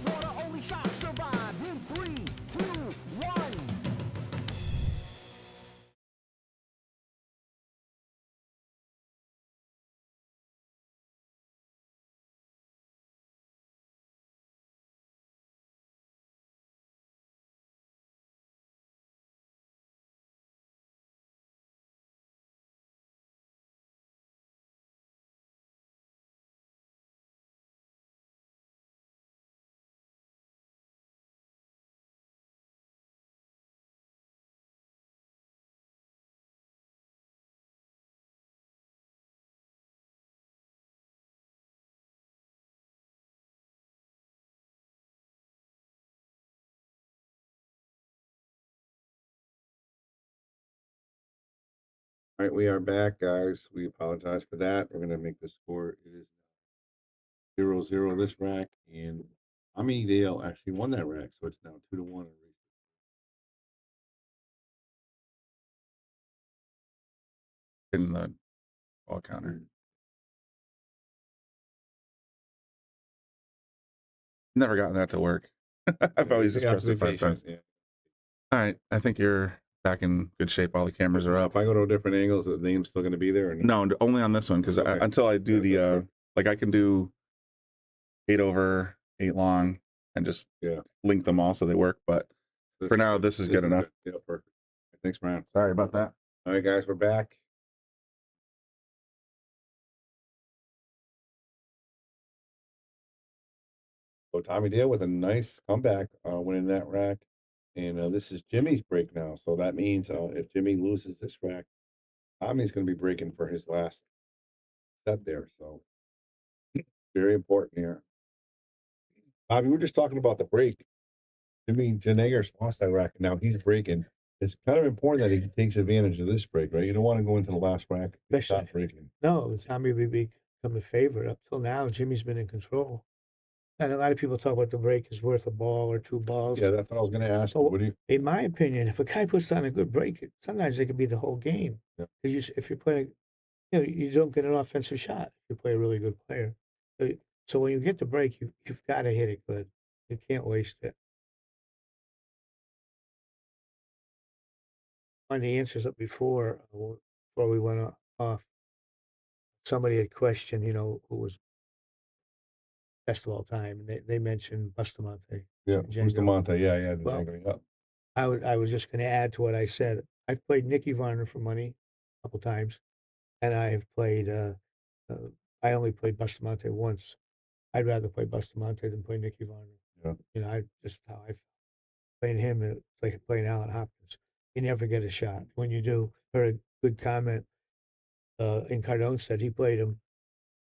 water, only sharks survive. In 3, 2, 1. All right, we are back, guys. We apologize for that. We're gonna make the score. It is 0-0 this rack, and Amidale actually won that rack, so it's now 2-1. In the ball counter. Never gotten that to work. I've always just pressed it 5 times. Yeah. All right, I think you're back in good shape. All the cameras are up. If I go to different angles, the name's still going to be there? Or no, only on this one, because okay. until I do the like I can do 8 over, 8 long, and just link them all so they work. But for now, this is good enough. Yeah, perfect. Thanks, Brian. Sorry about that. All right, guys, we're back. So Tommy Dale with a nice comeback, winning that rack. And this is Jimmy's break now. So that means if Jimmy loses this rack, Tommy's going to be breaking for his last set there. So very important here. Bobby, we were just talking about the break. Jimmy Janeger's lost that rack, and now he's breaking. It's kind of important that he takes advantage of this break, right? You don't want to go into the last rack and stop breaking. No, Tommy would become a favorite. Up till now, Jimmy's been in control. And a lot of people talk about the break is worth a ball or 2 balls. Yeah, that's what I was going to ask. So, what do you? In my opinion, if a guy puts on a good break, sometimes it could be the whole game. Because if you're playing, you don't get an offensive shot if you play a really good player. So when you get the break, you've got to hit it good. You can't waste it. On the answers up before we went off, somebody had questioned, who was best of all time, and they mentioned Bustamante. Yeah, Bustamante. Yeah. Well, I was just going to add to what I said. I've played Nicky Varner for money a couple times, and I've played. I only played Bustamante once. I'd rather play Bustamante than play Nicky Varner. Yeah. I just how I playing him. It's like playing Alan Hopkins. You never get a shot. When you do, heard a good comment. In Cardone said he played him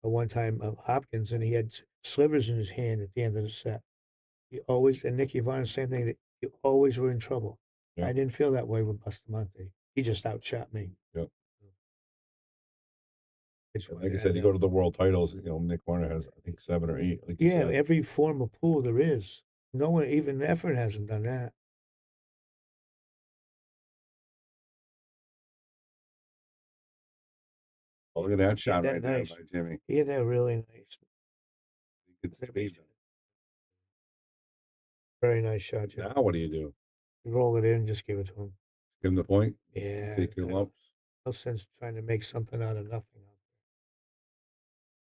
one time Hopkins, and he had slivers in his hand at the end of the set. You always, and Nicky Varner, same thing, that you always were in trouble. I didn't feel that way with Bustamante. He just outshot me. Yep. Like I said, you go to the world titles, Nick Varner has, I think, 7 or 8. Like every form of pool there is. No one, even Effort hasn't done that. Oh, look at that shot right there by Jimmy. Yeah, they're really nice. Very nice shot, Jimmy. Now what do? You roll it in, just give it to him. Give him the point? Yeah. Take your lumps. No sense trying to make something out of nothing.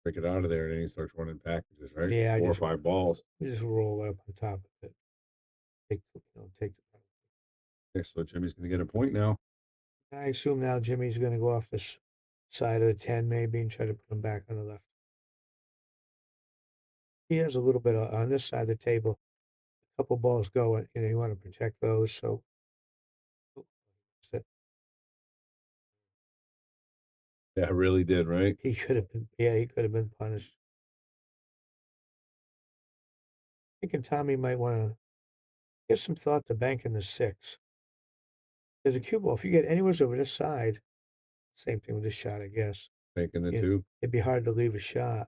Break it out of there, and then he starts running packages, right? Yeah, 4 or 5 balls. You just roll it up on top of it. Take the. Okay, so Jimmy's going to get a point now. I assume now Jimmy's going to go off this side of the 10 maybe and try to put him back on the left. He has a little bit on this side of the table. A couple balls go, you want to protect those. So. Yeah, really did, right? He could have been. Yeah, he could have been punished. Thinking Tommy might want to give some thought to banking the 6. There's a cue ball. If you get anywhere over this side, same thing with this shot, I guess. Banking the 2. It'd be hard to leave a shot.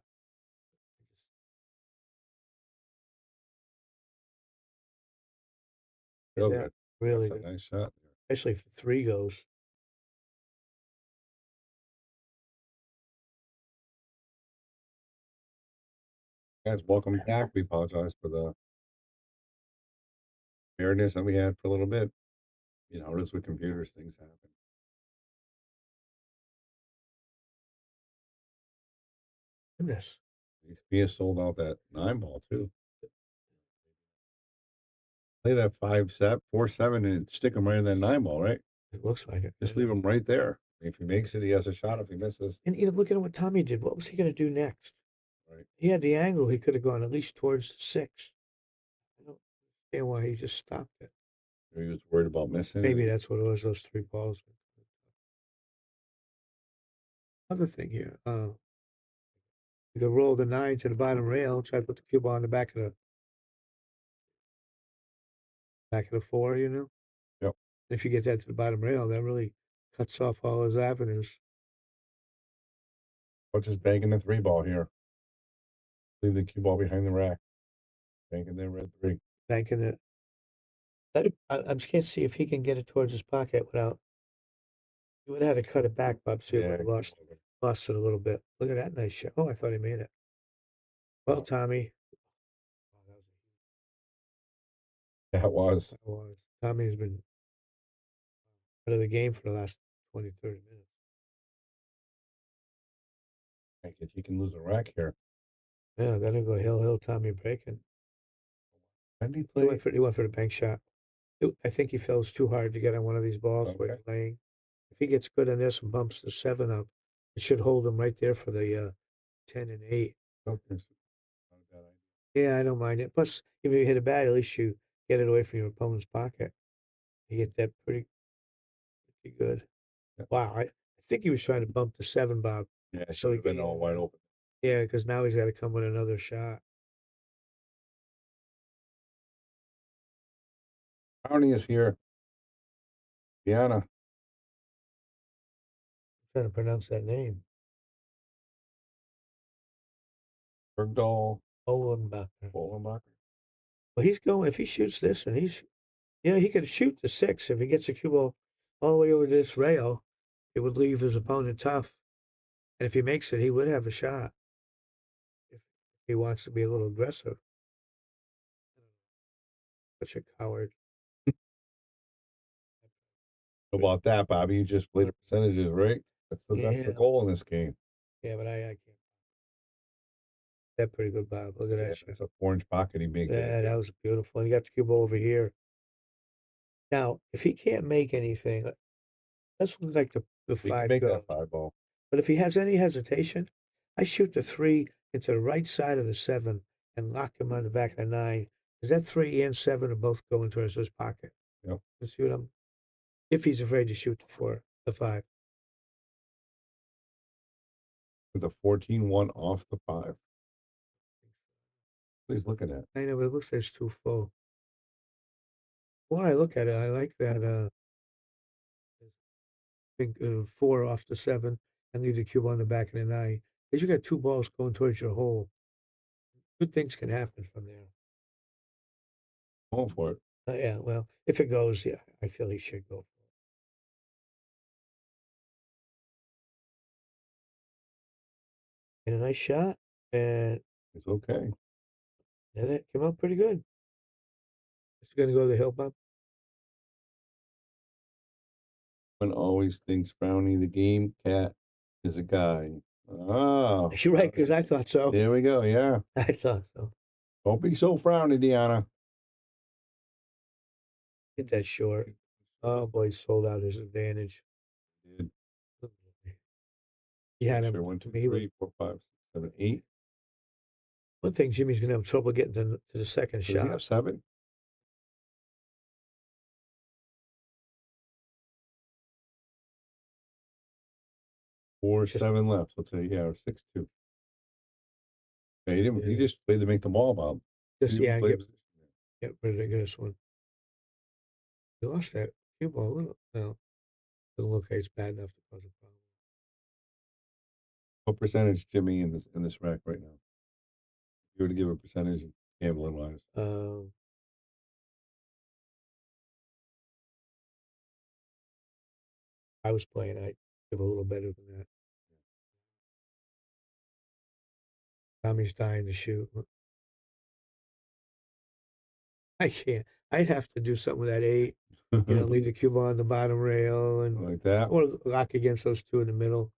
Real good. Really That's good. a nice shot. Especially if 3 goes. Guys, welcome back. We apologize for the preparedness that we had for a little bit. You know, just with computers, things happen. Goodness. We have sold out that 9 ball too. Play that 5-7, 4-7, and stick him right in that 9 ball, right? It looks like it. Just leave him right there. If he makes it, he has a shot. If he misses, And look at what Tommy did. What was he going to do next? right? He had the angle. He could have gone at least towards the 6. I don't understand why he just stopped it. He was worried about missing. Maybe that's what it was. Those 3 balls. Other thing here. You could roll the 9 to the bottom rail. Try to put the cue ball on the back of the 4. You know. Yep. If you get that to the bottom rail, that really cuts off all those avenues. What's his banking the 3 ball here? Leave the cue ball behind the rack. Banking the red 3. Banking it. I just can't see if he can get it towards his pocket without. You would have had to cut it back, Bob. So you would have lost it a little bit. Look at that nice shot. Oh, I thought he made it. Well, Tommy. That was. Tommy's been out of the game for the last 20, 30 minutes. I guess you can lose a rack here. Yeah, that'll go hill, Tommy breaking. When did he He play? went for the bank shot. I think he feels too hard to get on one of these balls where he's laying. If he gets good on this and bumps the 7 up, it should hold him right there for the 10 and 8. Yeah, I don't mind it. Plus, if you hit a bad, at least you get it away from your opponent's pocket. You get that pretty good. Yeah. Wow, I think he was trying to bump the 7, Bob. Yeah, it So should have been all wide open. Yeah, because now he's got to come with another shot. Brownie is here. Diana. I'm trying to pronounce that name. Bergdahl. Olenbacher. Well, he's going, if he shoots this and he could shoot the 6 if he gets the cue ball all the way over this rail. It would leave his opponent tough. And if he makes it, he would have a shot. If he wants to be a little aggressive. Such a coward. How about that, Bobby? You just played the percentages, right? That's the goal in this game. Yeah, but I can't. That pretty good, Bob. Look at that shot. It's a 4-inch pocket he made. Yeah, that was beautiful. And you got the cue ball over here. Now, if he can't make anything, let's look like the 5 make goes. that 5 ball. But if he has any hesitation, I shoot the 3 into the right side of the 7 and lock him on the back of the 9. Because that 3 and 7 are both going towards his pocket. Yep. You see what I'm? If he's afraid to shoot the 5. With a 14-1 off the 5. Please look at that. I know, but it looks like it's too full. The more I look at it, I like that big 4 off the 7 and leave the cube on the back of the 9. Because you got 2 balls going towards your hole. Good things can happen from there. Going for it. Yeah, well, if it goes, yeah, I feel he should go for it. And a nice shot, and it's okay. And it came out pretty good. It's going to go to the hill, Bob. One always thinks Brownie the game cat is a guy. Oh, You're right, because I thought so. There we go. Yeah, I thought so. Don't be so frowny, Deanna. Get that short. Oh boy, sold out his advantage. Did. He had him. Sure, 1, 2, 3, 4, 5, 6, 7, 8. One thing, Jimmy's going to have trouble getting to the second Does shot. he have 7? Or 7 left. Let's say, yeah, or 6-2. Yeah, he didn't. He just played to make the ball, Bob. Just get rid of this one. He lost that cue ball. No, doesn't look like it's bad enough to cause a problem. What percentage, Jimmy, in this rack right now? If you were to give a percentage, gambling wise. I was playing. I'd give a little better than that. Tommy's dying to shoot. I can't. I'd have to do something with that 8, leave the cue ball on the bottom rail and like that. or lock against those 2 in the middle.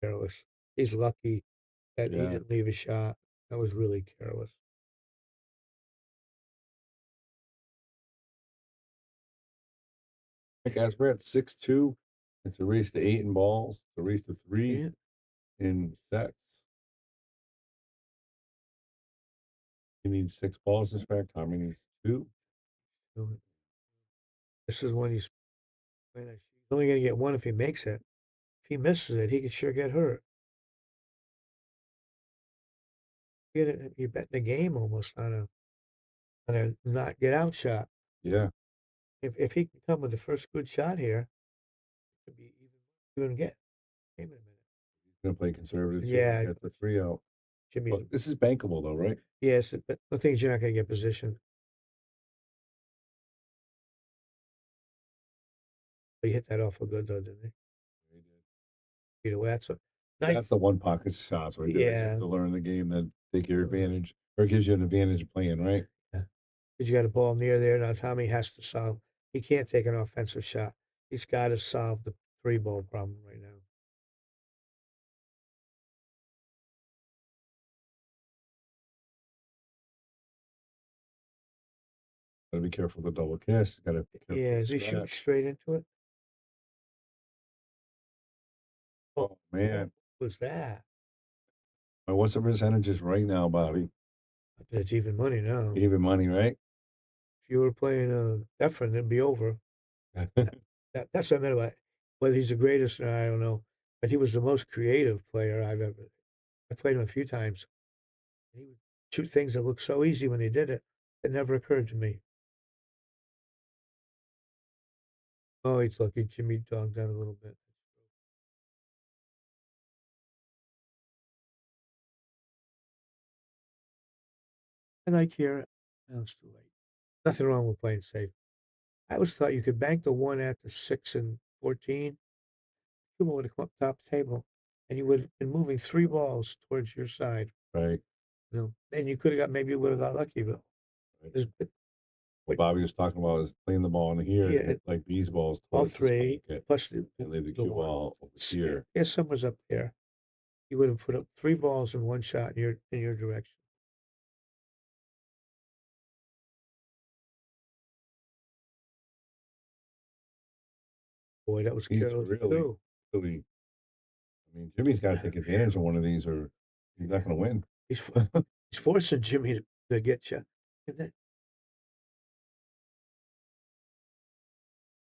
Careless. He's lucky that he Yeah. didn't leave a shot. That was really careless. Hey guys, we're at 6-2. It's a race to 8 in balls. It's a race to 3 Yeah. in sets. He needs 6 balls this rack. Tommy needs 2. So this is when he's only going to get 1 if he makes it. If he misses it, he could sure get hurt. You're betting the game almost on a not get out shot. Yeah. If he can come with the first good shot here, it could be even get game in a minute. He's gonna play conservative too. Yeah, Get the 3 out. Jimmy's. Well, this is bankable though, right? Yes, but the thing is, you're not going to get position. He hit that awful good though, didn't he? Peter Watson. That's the one pocket shots right there. You Yeah. have to learn the game that take your advantage or gives you an advantage playing, right? Yeah. Because you got a ball near there. Now Tommy has to solve. He can't take an offensive shot. He's got to solve the 3-ball problem right now. Gotta be careful with the double kiss. Gotta be careful. Yeah, with is he the shooting scratch. straight into it? Oh man. What was that? Well, what's the percentages right now, Bobby? It's even money now. Even money, right? If you were playing Efren, it'd be over. That's what I meant about whether he's the greatest or not, I don't know. But he was the most creative player I've ever. I played him a few times. He would shoot things that looked so easy when he did it. It never occurred to me. Oh, he's lucky. Jimmy dogged down a little bit. And I care. No, it's too late. Nothing wrong with playing safe. I always thought you could bank the 1 at the 6 and 14. Cuba would have come up top table, and you would have been moving 3 balls towards your side. Right. And you could have got maybe you would have got lucky, but Right. What Bobby was talking about is playing the ball in here, Yeah, hit like these balls all towards his 3 pocket plus and leave the the cue 1. ball over here. If someone's up there, you would have put up 3 balls in 1 shot in your direction. Boy, that was He's careless really, too. really. I mean, Jimmy's got to take advantage of one of these, or he's not going to win. He's forcing Jimmy to get you. And then,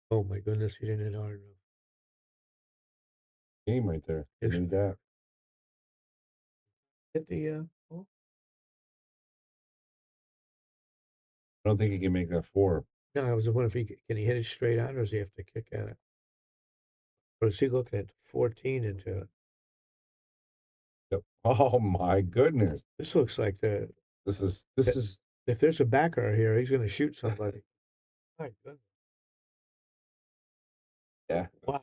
oh my goodness, he didn't hit hard enough. Game right there. You Yes. need that. Hit the oh, I don't think he can make that 4. no, I was wondering if can he hit it straight on, or does he have to kick at it? Or is he looking at 14 into it? Yep. Oh my goodness. This looks like This is if there's a backer here, he's going to shoot somebody. My goodness. yeah. Wow.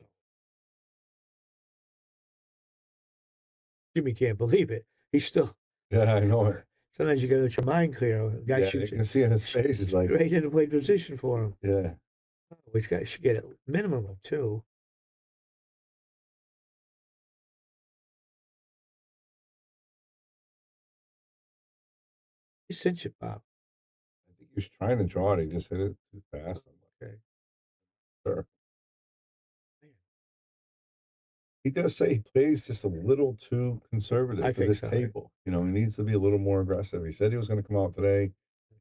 Jimmy can't believe it. He's still. Yeah, I know it. Sometimes you got to let your mind clear. A guy Yeah, you shoots can see in his face. He's like, right into play position for him. yeah. Oh, he's got should get a minimum of 2. He cinch it, Bob. I think he was trying to draw it. He just hit it too fast. I'm like, Okay. sure. Man. He does say he plays just a little too conservative I for think this so. table. You know, he needs to be a little more aggressive. He said he was going to come out today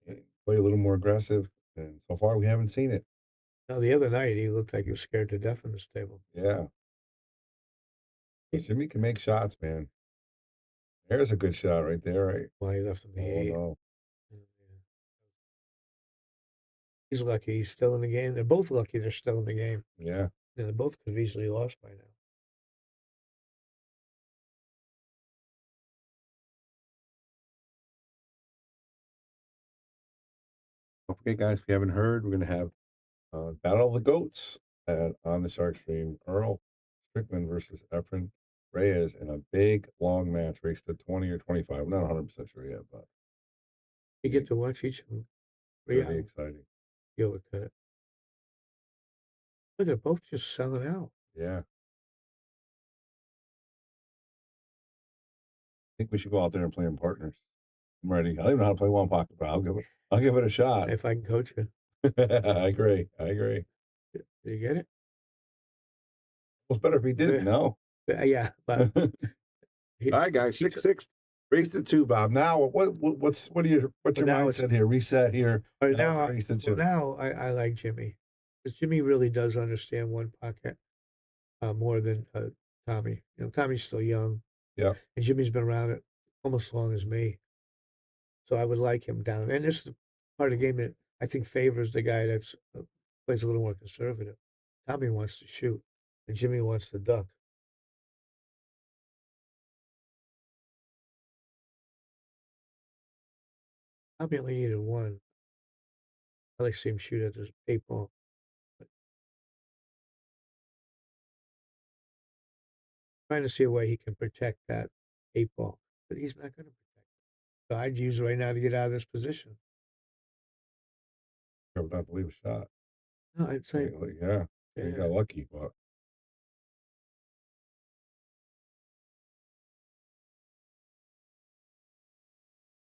and play a little more aggressive, and so far we haven't seen it. Now, the other night, he looked like he was scared to death on this table. Yeah. But Jimmy can make shots, man. There's a good shot right there, right? Well, he left him the Oh 8. no. Yeah. He's lucky he's still in the game. They're both lucky they're still in the game. Yeah. And they both could have easily lost by now. Don't forget, guys, if you haven't heard, we're going to have Battle of the Goats on the Shark Stream. Earl Strickland versus Efren Reyes in a big, long match, race to 20 or 25. I'm not 100% sure yet, but You get to watch each of them. Really exciting. You'll look at it. But they're both just selling out. Yeah. I think we should go out there and play in partners. I'm ready. I don't even know how to play one pocket, but I'll give it a shot. If I can coach you. I agree. Did you get it? Well, it's better if he didn't. No. Yeah, but All right, guys. 6-6. Race to 2, Bob. Now, what's your mindset here? Reset here. Right now, race to 2. now I like Jimmy, because Jimmy really does understand one pocket more than Tommy. You know, Tommy's still young. Yeah. And Jimmy's been around it almost as long as me. So I would like him down. And this is the part of the game that I think favors the guy that's plays a little more conservative. Tommy wants to shoot, and Jimmy wants to duck. Tommy only needed one. I like to see him shoot at this 8-ball. Trying to see a way he can protect that 8-ball, but he's not going to protect it. So I'd use it right now to get out of this position. Careful not to leave a shot. No, I'd say, Yeah. You got lucky, but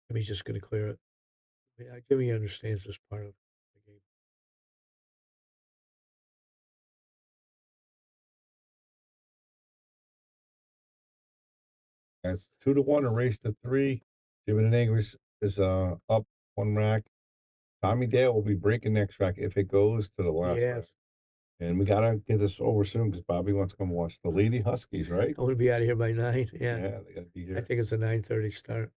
Jimmy's just going to clear it. Yeah, Jimmy understands this part of the game. it's 2-1, a race to 3. Jimmy and Angry is up 1 rack. Tommy Dale will be breaking next rack if it goes to the last rack. And we gotta get this over soon because Bobby wants to come watch the Lady Huskies, right? I want to be out of here by 9. Yeah. Yeah, they gotta be here. I think it's a 9:30 start.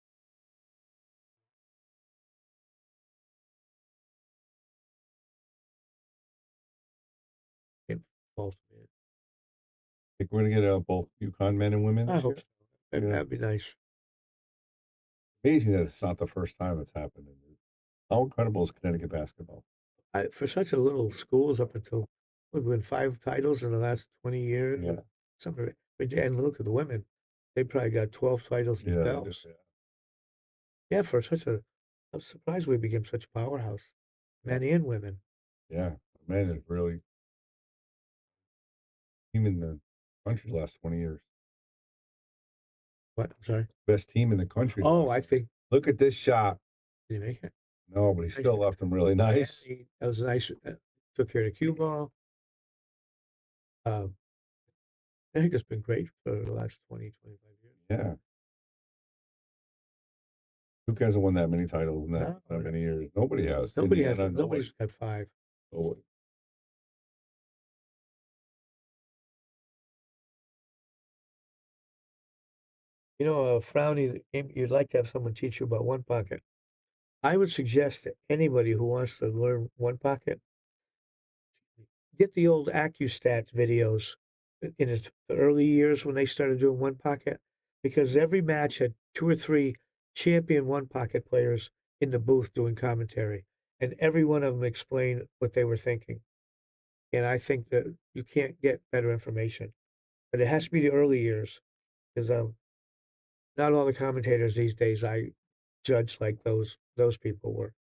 Both, man. Think we're gonna get both UConn men and women I this hope year? so. That'd be nice. Amazing that it's not the first time it's happened. How incredible is Connecticut basketball? For such a little schools up until we've won 5 titles in the last 20 years. Yeah. Something. And look at the women; they probably got 12 titles themselves. Yeah, for such I'm surprised we became such a powerhouse, men and women. Yeah, men is really team in the country the last 20 years. What? I'm sorry. Best team in the country. Oh, I think. Look at this shot. Did he make it? No, but he still left them really nice. Yeah, that was nice. Took care of the cue ball. I think it's been great for the last 20, 25 years. Yeah. Duke hasn't won that many titles in that many years. Nobody has. Nobody has. Nobody's got 5. Nobody. You know, Frowny, you'd like to have someone teach you about one pocket. I would suggest to anybody who wants to learn one pocket, get the old AccuStats videos in the early years when they started doing one pocket, because every match had 2 or 3 champion one pocket players in the booth doing commentary, and every one of them explained what they were thinking. And I think that you can't get better information, but it has to be the early years, because not all the commentators these days I judge like those people were.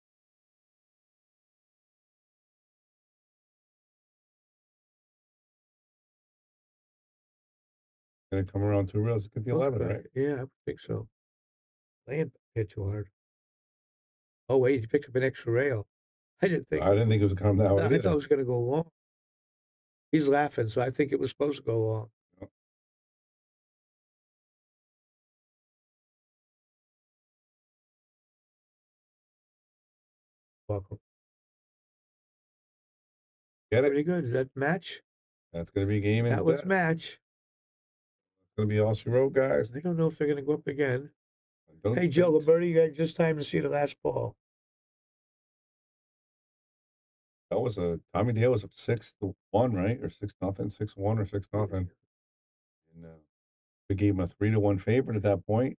Gonna come around 2 reels to get the 11, right? Yeah, I think so. Land hit too hard. Oh wait, he picked up an extra rail. I didn't think it was coming that way. I thought it was gonna go long. He's laughing, so I think it was supposed to go long. Yep. Welcome. Get it? Pretty good. Is that match? That's gonna be game That was instead. match. It's gonna be all she wrote, guys. I don't know if they're gonna go up again. Don't Hey Joe Liberty, you got just time to see the last ball. That was Tommy Dale was up 6-1, right? Or 6-0, 6-1 or 6-0. And we gave him a 3-1 favorite at that point.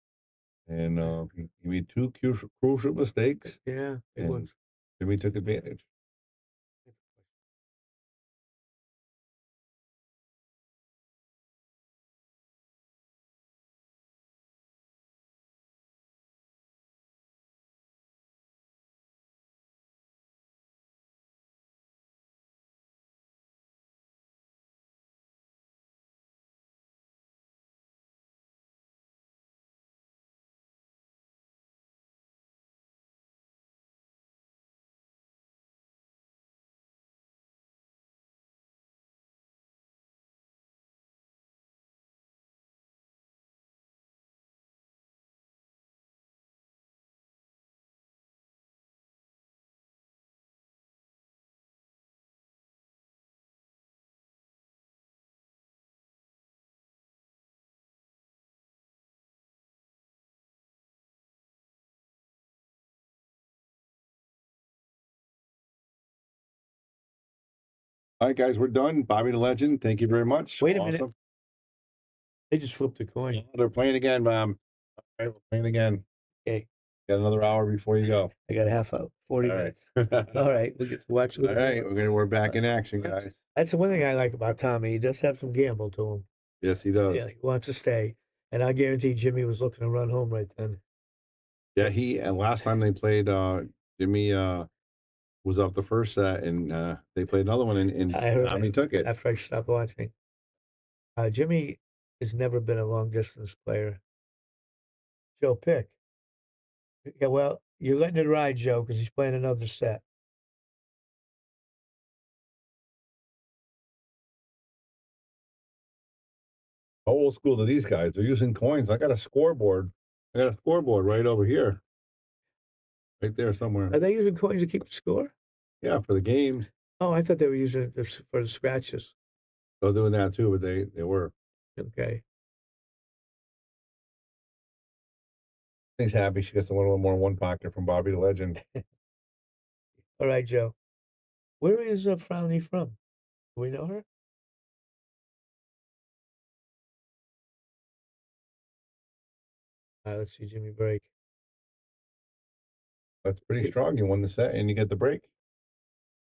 And he made 2 crucial mistakes. Yeah, it and was. Jimmy took advantage. All right, guys, we're done. Bobby the Legend, thank you very much. Wait a minute. Awesome. They just flipped a coin. Yeah, they're playing again, Bob. All right, we're playing again. Okay. Got another hour before you go. I got a half hour, 40 All minutes. right. All right. We get to watch a All little right, more. we're back in action, That's, guys. that's the one thing I like about Tommy. He does have some gamble to him. Yes, he does. Yeah, he wants to stay. And I guarantee Jimmy was looking to run home right then. Yeah, and last time they played, Jimmy was up the first set, and they played another one, and I heard Tommy that took it. after I stopped watching. Jimmy has never been a long distance player. Joe, pick. Yeah, well, you're letting it ride, Joe, because he's playing another set. How old school are these guys? They're using coins. I got a scoreboard. I got a scoreboard right over here. Right there somewhere. Are they using coins to keep the score? Yeah, for the games. Oh, I thought they were using it for the scratches. They're doing that too, but they were. Okay. He's happy she gets a little more one pocket from Bobby the Legend. All right, Joe. Where is Frowny from? Do we know her? Let's see Jimmy break. That's pretty strong. You won the set and you get the break.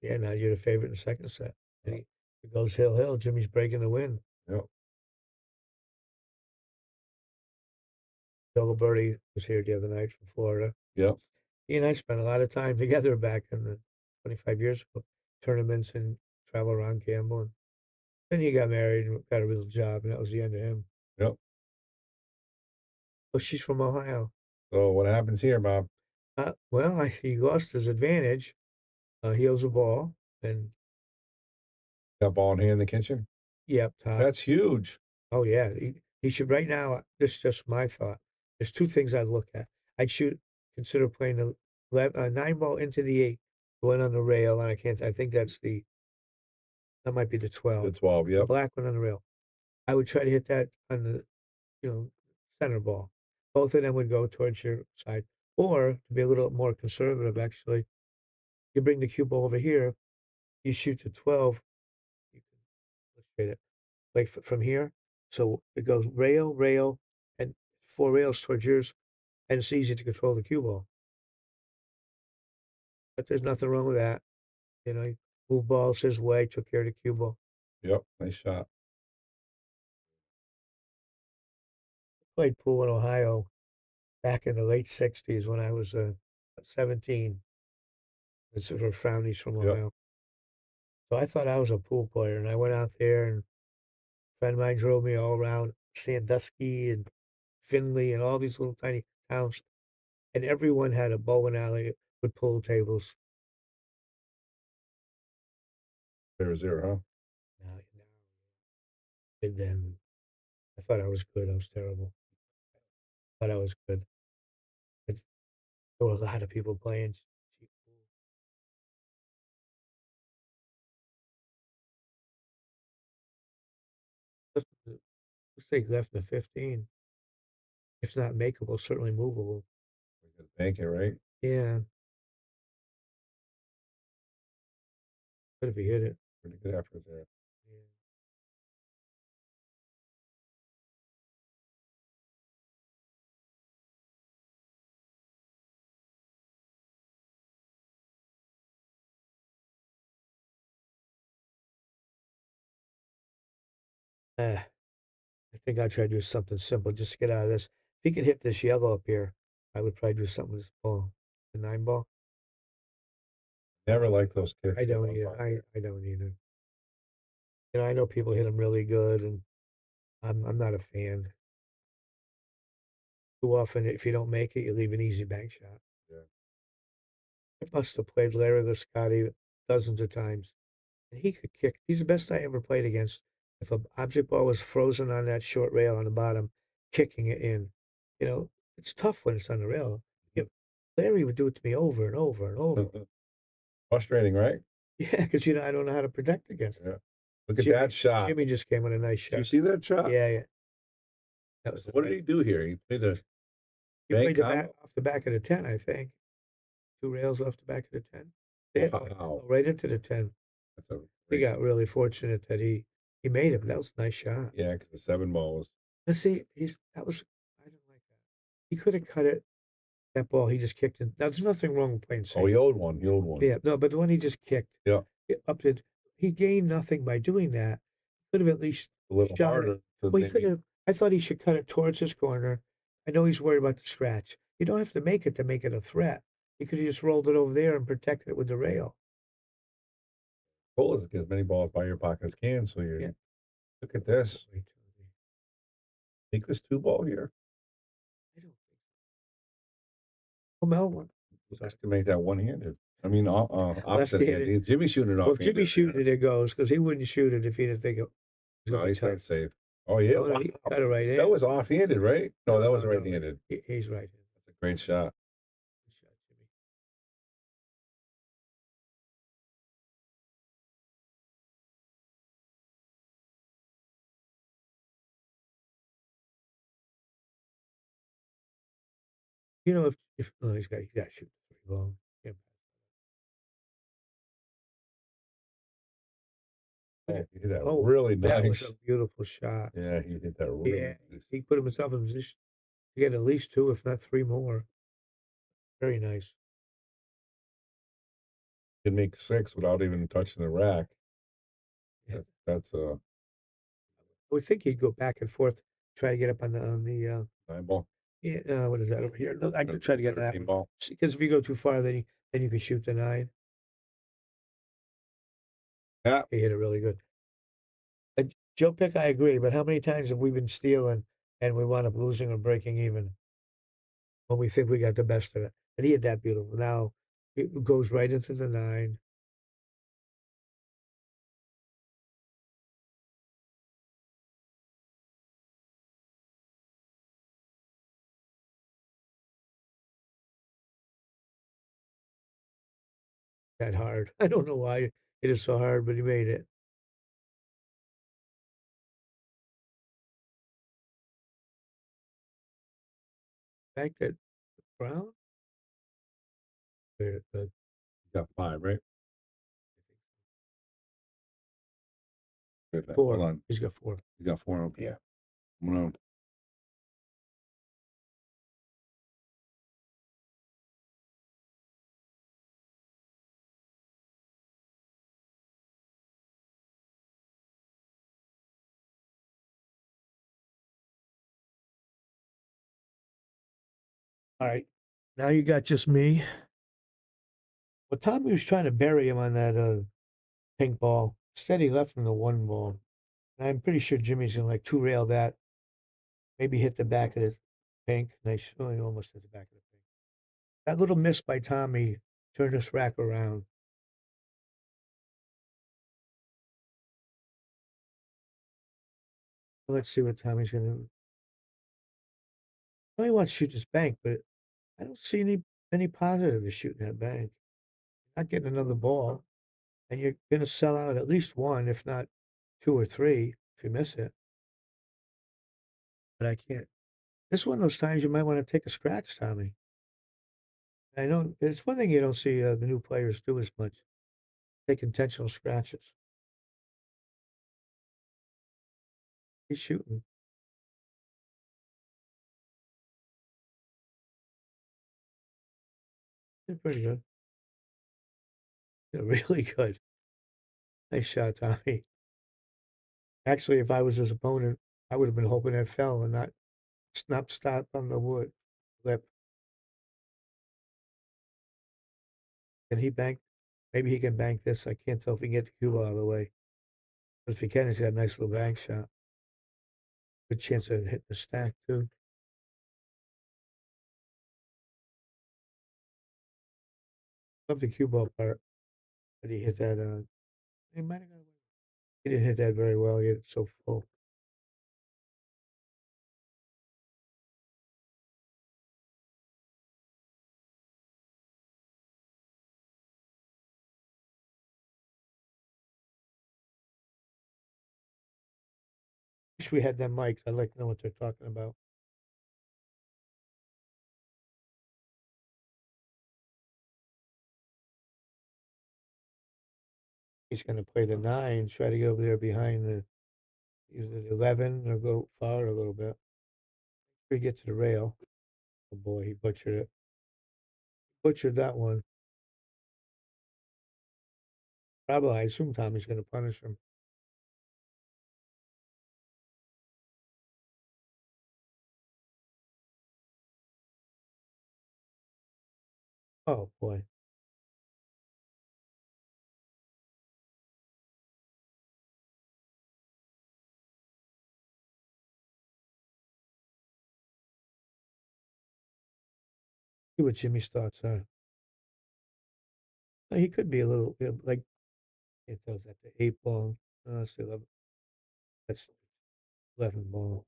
Yeah, now you're the favorite in the second set. And he goes hill. Jimmy's breaking the win. Yep. Double Birdie was here the other night from Florida. Yep. He and I spent a lot of time together back in the 25 years ago, tournaments and travel around gambling. Then he got married and got a real job, and that was the end of him. Yep. Well, she's from Ohio. So what happens here, Bob? Well, he lost his advantage. He owes a ball, and Got ball in hand in the kitchen? yep, top. That's huge. Oh yeah, he should right now. This is just my thought. There's two things I'd look at. I'd consider playing a 9 ball into the 8, going on the rail, and I think that might be the 12. The 12, The yep. black one on the rail. I would try to hit that on the, center ball. Both of them would go towards your side. Or to be a little more conservative, actually, you bring the cue ball over here, you shoot to 12. You can illustrate it like from here. So it goes rail, and 4 rails towards yours, and it's easy to control the cue ball. But there's nothing wrong with that. You move balls his way, took care of the cue ball. Yep. Nice shot. Played pool in Ohio back in the late 60s when I was 17. This is for Frownies from Yep. Ohio. So I thought I was a pool player, and I went out there, and a friend of mine drove me all around Sandusky and Findlay and all these little tiny towns, and everyone had a bowling alley with pool tables. 0-0, huh? No. And then I thought I was good. I was terrible. Thought I was good. There was a lot of people playing cheap pool. Let's take left in the 15. If not makeable, certainly movable. We got to bank it, right? Yeah. But if you hit it. Pretty good effort there. Yeah. I think I'd try to do something simple just to get out of this. If he could hit this yellow up here, I would probably do something with this ball, the 9 ball. Never like those kicks. I don't either. I don't either. I know people hit them really good, and I'm not a fan. Too often, if you don't make it, you leave an easy bank shot. Yeah. I must have played Larry Liscotti dozens of times, and he could kick. He's the best I ever played against. If an object ball was frozen on that short rail on the bottom, kicking it in, it's tough when it's on the rail. Larry would do it to me over and over and over. Frustrating, right? Yeah, because I don't know how to protect against it. Yeah. Look at that shot. Jimmy just came with a nice shot. Did you see that shot? Yeah. That was What did he do here? He played a He played the combo? back off the back of the 10, I think. 2 rails off the back of the 10. Yeah, Wow. right into the 10. That's a He great, got really fortunate that he made it, but that was a nice shot. yeah, because the 7 ball was, Let's see, I didn't like that. He could have cut it. That ball he just kicked it. There's nothing wrong with playing oh, safe. the old one, the old one. Yeah, no, but the one he just kicked, Yeah, up to, he gained nothing by doing that. Could have at least a little shot harder it. to Well, he could maybe have. I thought he should cut it towards his corner. I know he's worried about the scratch. You don't have to make it a threat. He could have just rolled it over there and protected it with the rail. goal is to get as many balls by your pocket as can. So you Yeah. look at this. Wait till the- Take this 2 ball here. I don't think so. Oh, Mel, Just to make that one-handed. I mean, opposite left-handed. handed. Jimmy's shooting it Well, if off-handed. Jimmy's shooting it, it goes because he wouldn't shoot it if he didn't think it was No, going to be he's playing tough. safe. Oh yeah, Oh, no, wow. he got it right in. That was off-handed, right? No, that was no, right-handed. He's right. That's a great shot. Good shot, Jimmy. You know, if oh, he's got to shoot the 3 ball. Yeah. Oh, he did that Oh, really that was nice. a beautiful shot. Yeah, he did that Yeah, really nice. he put himself in position to get at least 2, if not 3 more. Very nice. Could make 6 without even touching the rack. Yeah. That's I would think he'd go back and forth, try to get up on the 9 ball. yeah, what is that over here? No, I could try to get that 13 one. ball. Because if you go too far, then you can shoot the 9. Yeah. He hit it really good. Joe Pick, I agree, but how many times have we been stealing and we wound up losing or breaking even when we think we got the best of it? And he hit that beautiful. Now it goes right into the 9. That hard. I don't know why it is so hard, but he made it. Back that Brown? The Got 5, right? Wait a minute, 4. hold on. He's got 4. He's got 4. Okay. Yeah. I'm gonna. All right. Now you got just me. Well, Tommy was trying to bury him on that pink ball. Instead, he left him the 1 ball. And I'm pretty sure Jimmy's gonna like 2-rail that. Maybe hit the back of the pink. Nice. Oh, he almost hit the back of the pink. That little miss by Tommy turned this rack around. Let's see what Tommy's gonna do. Tommy wants to shoot this bank, but I don't see any positive to shooting that bank. Not getting another ball. And you're gonna sell out at least 1, if not 2 or 3, if you miss it. But I can't. This is one of those times you might want to take a scratch, Tommy. I know it's one thing you don't see the new players do as much. Take intentional scratches. He's shooting. He's pretty good. Yeah, really good. Nice shot, Tommy. Actually, if I was his opponent, I would have been hoping it fell and not stopped on the wood lip. Can he bank? Maybe he can bank this. I can't tell if he can get the cube out of the way. But if he can, he's got a nice little bank shot. Good chance of hitting the stack, too. Love the cue ball part. But he hit that. He might have got away. He didn't hit that very well. He hit it so full. Wish we had them mics. I'd like to know what they're talking about. He's going to play the 9, try to get over there behind the either the 11 or go far a little bit. He gets to the rail. Oh boy, he butchered it. Butchered that one. Probably, I assume Tommy's going to punish him. Oh boy. See what Jimmy's thoughts are. He could be a little like it tells that the 8 ball. That's 11. That's 11 ball.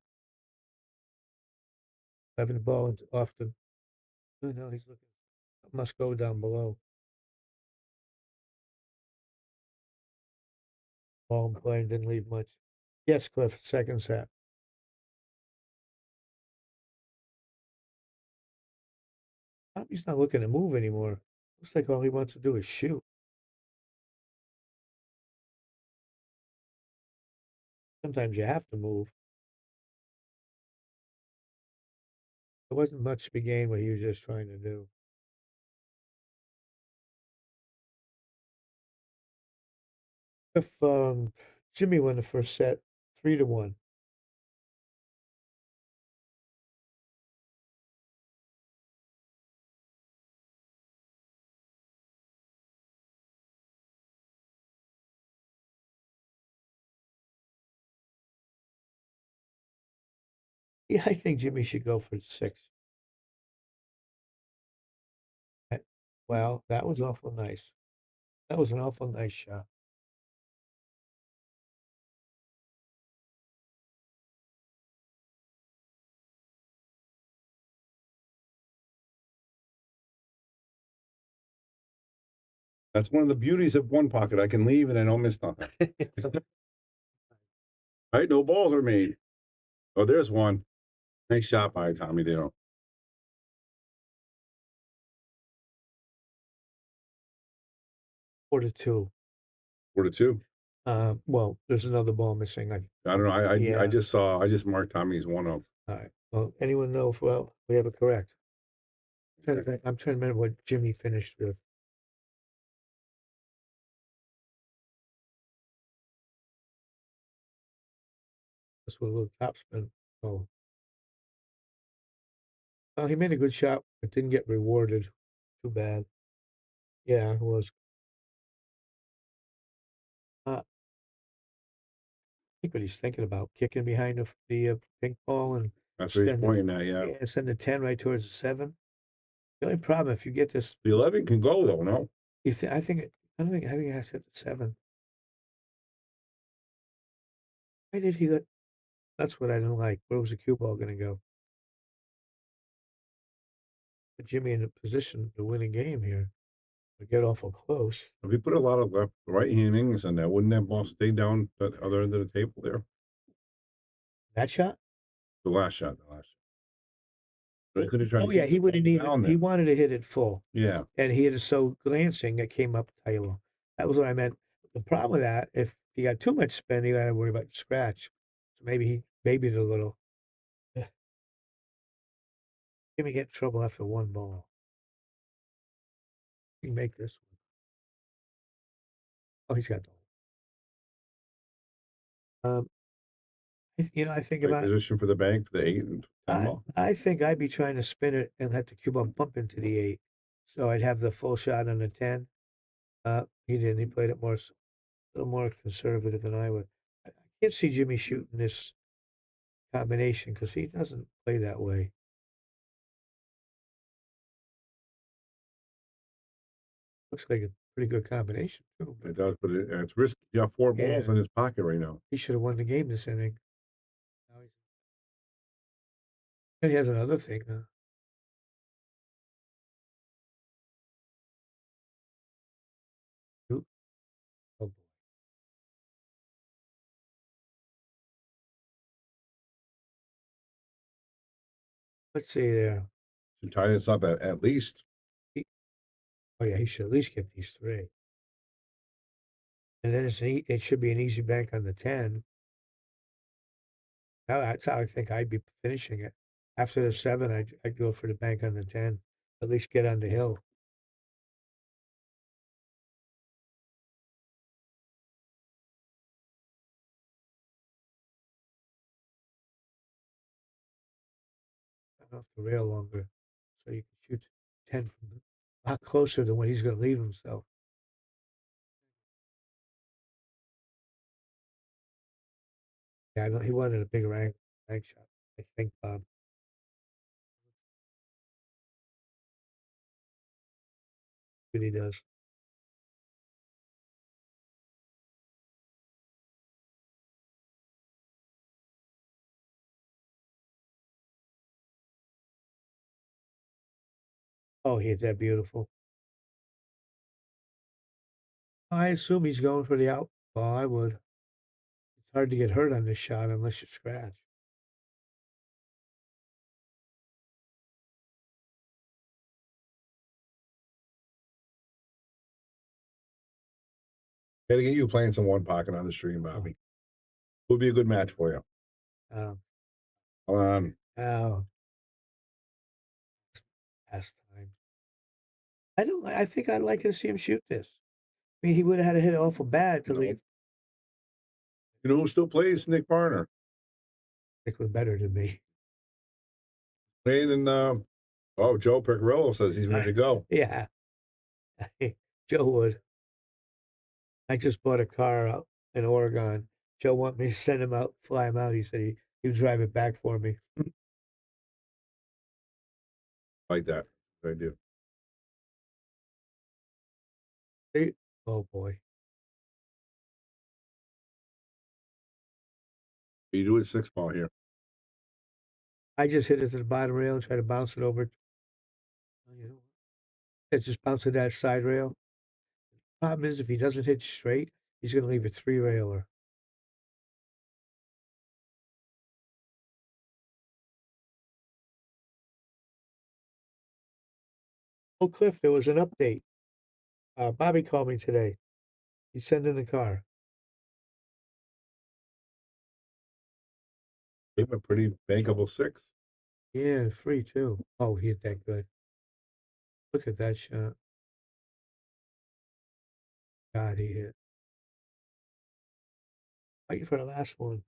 11 ball into off the. Oh, no, he's looking. Must go down below. Ball playing didn't leave much. Yes, Cliff. Second set. He's not looking to move anymore. Looks like all he wants to do is shoot. Sometimes you have to move. There wasn't much to be gained what he was just trying to do. If Jimmy won the first set, 3-1. Yeah, I think Jimmy should go for 6. Well, that was awful nice. That was an awful nice shot. That's one of the beauties of one pocket. I can leave and I don't miss nothing. All right, no balls are made. Oh, there's one. Nice shot by Tommy Dale. Or the 2. 4-2. Well, there's another ball missing. I don't know. I Yeah. just marked Tommy's one of. All right. Well, anyone know if we have it correct? I'm trying to remember what Jimmy finished with. This was a little topspin. Oh. Oh, he made a good shot, but didn't get rewarded. Too bad. Yeah, it was. I think what he's thinking about, kicking behind the pink ball and That's what he's send it, pointing at. Yeah. yeah, send the 10 right towards the 7. The only problem, if you get this, The 11 can go though. No. I think I think it has to hit the 7. Why did he let? That's what I don't like. Where was the cue ball going to go? Put Jimmy in a position to win a game here. We get awful close. If you put a lot of left, right handings on that, wouldn't that ball stay down the other end of the table there? That shot? The last shot. But he could have tried. Oh yeah, he would have needed. He wanted to hit it full. Yeah. And he hit it so glancing it came up Taylor. That was what I meant. The problem with that, if he got too much spin, he got to worry about the scratch. So maybe he babied a little. Jimmy get in trouble after one ball. He can make this one. Oh, he's got the. I think Right about position for the bank for the 8 and 10 ball. I think I'd be trying to spin it and let the cue ball bump into the 8. So I'd have the full shot on the 10. He didn't. He played it a little more conservative than I would. I can't see Jimmy shooting this combination because he doesn't play that way. Looks like a pretty good combination too. It does, but it's risky. He's got 4 balls Yeah. in his pocket right now. He should have won the game this inning. And he has another thing. Oop. Oh boy. Let's see there. To tie this up at least. Oh yeah, he should at least get these 3. and then it should be an easy bank on the 10. That's how I think I'd be finishing it. After the 7, I'd go for the bank on the 10. At least get on the hill. Off the rail longer, so you can shoot 10 from a lot closer than when he's going to leave himself. Yeah, I know he wanted a big rank shot. I think Bob. But he does. Oh, he hit that beautiful. I assume he's going for the out ball. I would. It's hard to get hurt on this shot unless you scratch. Gotta get you playing some one pocket on the stream, Bobby. Would be a good match for you. Um, Um, oh, past time. I think I'd like to see him shoot this. I mean, he would have had to hit it awful bad to leave. You know who still plays? Nick Barner. Nick was better than me. Playing in Joe Piccarello says he's ready to go. Yeah. Joe would. I just bought a car out in Oregon. Joe want me to send him out, fly him out. He said he would drive it back for me. Like that. I do. Oh boy. You do it 6-ball here. I just hit it to the bottom rail and try to bounce it over. It's just bounce to that side rail. Problem is, if he doesn't hit straight, he's going to leave a 3-railer. Oh, Cliff, there was an update. Bobby called me today. He's sending the car. Gave him a pretty bankable 6. Yeah, free too. Oh, he hit that good. Look at that shot. God, he hit. Waiting for the last one.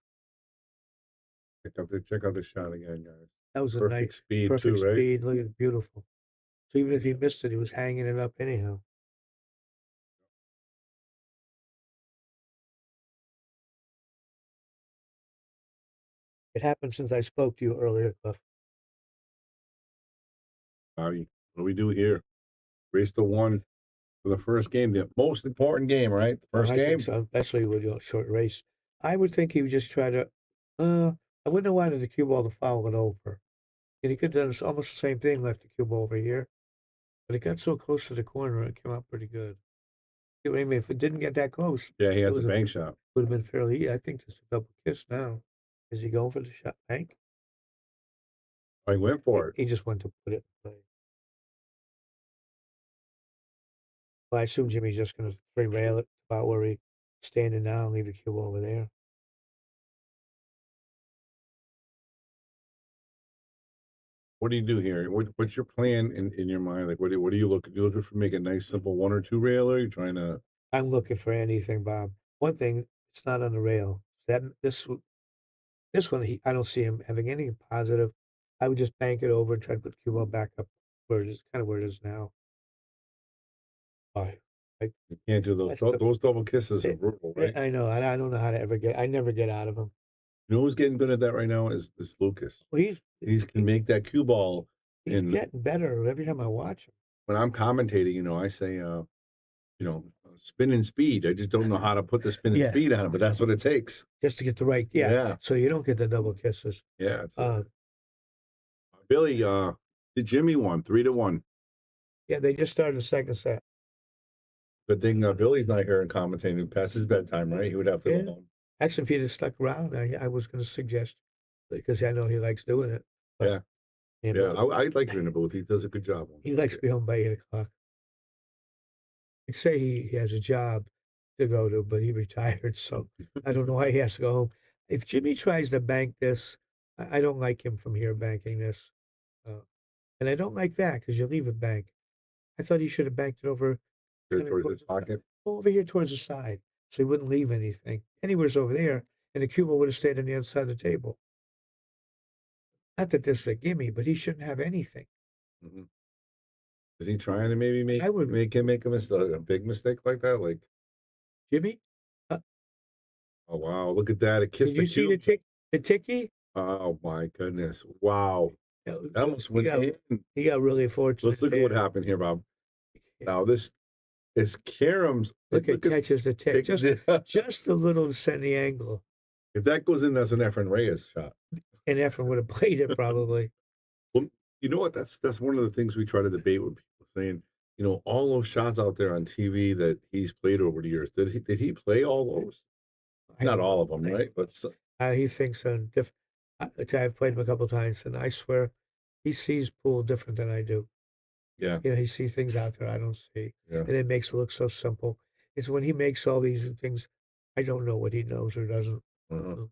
Check out the shot again, guys. That was a Perfect nice speed perfect too, right? speed. Look at it, beautiful. So even if he missed it, he was hanging it up anyhow. It happened since I spoke to you earlier, Cliff. Bobby, what do we do here? Race to 1 for the first game, the most important game, right? The first I game. think so, especially with a short race. I would think he would just try to. I wouldn't have wanted the cue ball to foul it over. And he could have done almost the same thing, left the cue ball over here. But it got so close to the corner, it came out pretty good. I mean, if it didn't get that close, Yeah, he has a would bank shot. have been fairly. I think this is a double kiss now. Is he going for the shot bank? I went for it. He just went to put it in play. Well, I assume Jimmy's just going to 3-rail it about where he's standing now and leave the cue ball over there. What do you do here? What's your plan in your mind? Like, what are you looking? You looking for make a nice simple 1 or 2 railer? You trying to? I'm looking for anything, Bob. One thing, it's not on the rail. This one, I don't see him having anything positive. I would just bank it over and try to put the cue ball back up where it is, kind of where it is now. You can't do those. Those double kisses are brutal, right? I know. I don't know how to ever get. I never get out of them. You know who's getting good at that right now is Lucas. Well, He can make that cue ball. He's getting better every time I watch him. When I'm commentating, I say, spin and speed. I just don't know how to put the spin and speed on it, but that's what it takes. Just to get the right. Yeah. So you don't get the double kisses. Yeah. Billy, did Jimmy won 3-1. Yeah, they just started the second set. Good thing Billy's not here and commentating past his bedtime, right? He would have to go home. Actually, if he'd have stuck around, I was going to suggest, because I know he likes doing it. But, I like him in the booth. He does a good job. He likes to be home by 8 o'clock. He'd say he has a job to go to, but he retired, so I don't know why he has to go home. If Jimmy tries to bank this, I don't like him from here banking this. And I don't like that because you leave it banked. I thought he should have banked it over Here kind of towards towards his the side, pocket. over here towards the side, so he wouldn't leave anything. Anywhere's over there, and the Cuba would have stayed on the other side of the table. Not that this is a gimme, but he shouldn't have anything. Mhm. Is he trying to maybe I would make him make a big mistake like that? Like, Jimmy, uh, oh wow, look at that! It did kissed the you see cube. the ticky? Oh my goodness! Wow, that almost He went got in. he got really fortunate Let's look at what there. happened here, Bob. Yeah. Now this is Karam's. Look at catches the tick, It- just a little to send the angle, if that goes in, that's an Efren Reyes shot. and Efren would have played it probably. Well, you know what? That's one of the things we try to debate with people, saying, all those shots out there on TV that he's played over the years. Did he play all those? I Not don't all know. of them, right? But He thinks on different. I've played him a couple of times, and I swear he sees pool different than I do. yeah, He sees things out there I don't see, yeah. and it makes it look so simple. It's when he makes all these things, I don't know what he knows or doesn't. Uh-huh. Uh,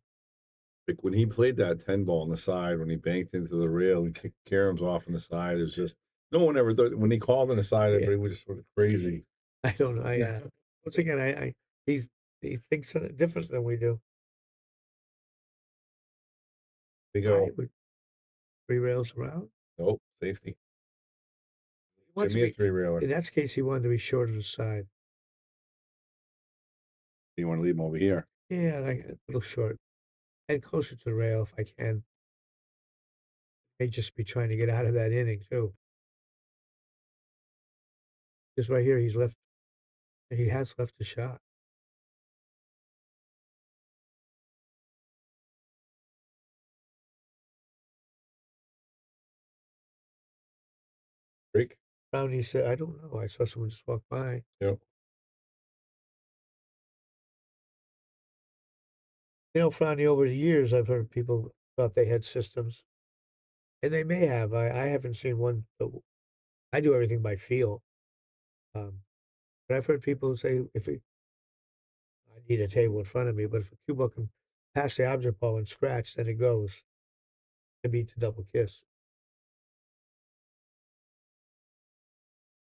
Like when he played that 10 ball on the side, when he banked into the rail and kicked Karam's off on the side, it's just no one ever thought when he called on the side, Yeah. everybody was just sort of crazy. I don't know. Once again, he thinks different than we do. They I go, would 3 rails around. nope, safety. He wants Jimmy to a be, three railer. in that case, he wanted to be short of the side. You want to leave him over here? Yeah, like a little short and closer to the rail if I can. May just be trying to get out of that inning too. Because right here, he has left a shot. Break. Brownie said, I don't know. I saw someone just walk by. Yep. Frowny, over the years, I've heard people thought they had systems, and they may have. I haven't seen one, but I do everything by feel. But I've heard people say, I need a table in front of me, but if a cue ball can pass the object ball and scratch, then it goes. It beats a double kiss.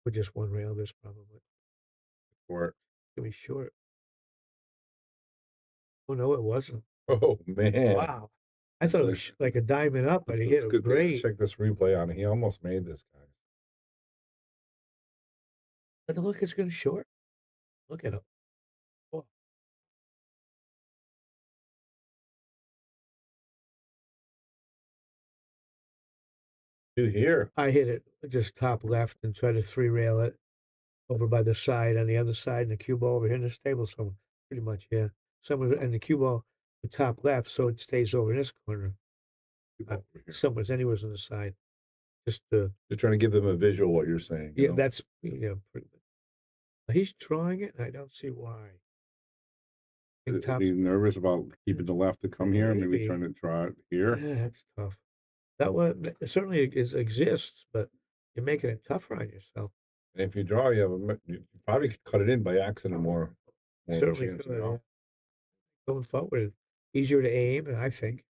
With just one rail, this probably. Short. It's gonna be short. Oh no, it wasn't. Oh man. Wow. I thought it was like a diamond up, but he hit It's it good. great. Check this replay on it. He almost made this guy. But look, it's gonna short. Look at him. Oh, Dude, here. I hit it just top left and tried to 3 rail it over by the side on the other side, and the cue ball over here in this table. So pretty much, yeah. Somewhere and the cue ball the top left, so it stays over in this corner. Over here. Somewhere's anywhere's on the side. Just You're trying to give them a visual what you're saying. yeah, that's pretty much. He's drawing it, and I don't see why. And Are you nervous about keeping the left to come here and maybe Maybe. trying to try it here? Yeah, that's tough. That one certainly exists, but you're making it tougher on yourself. And if you draw, you probably could cut it in by accident more. More of a Certainly chance, could, yeah. Going forward, easier to aim, I think.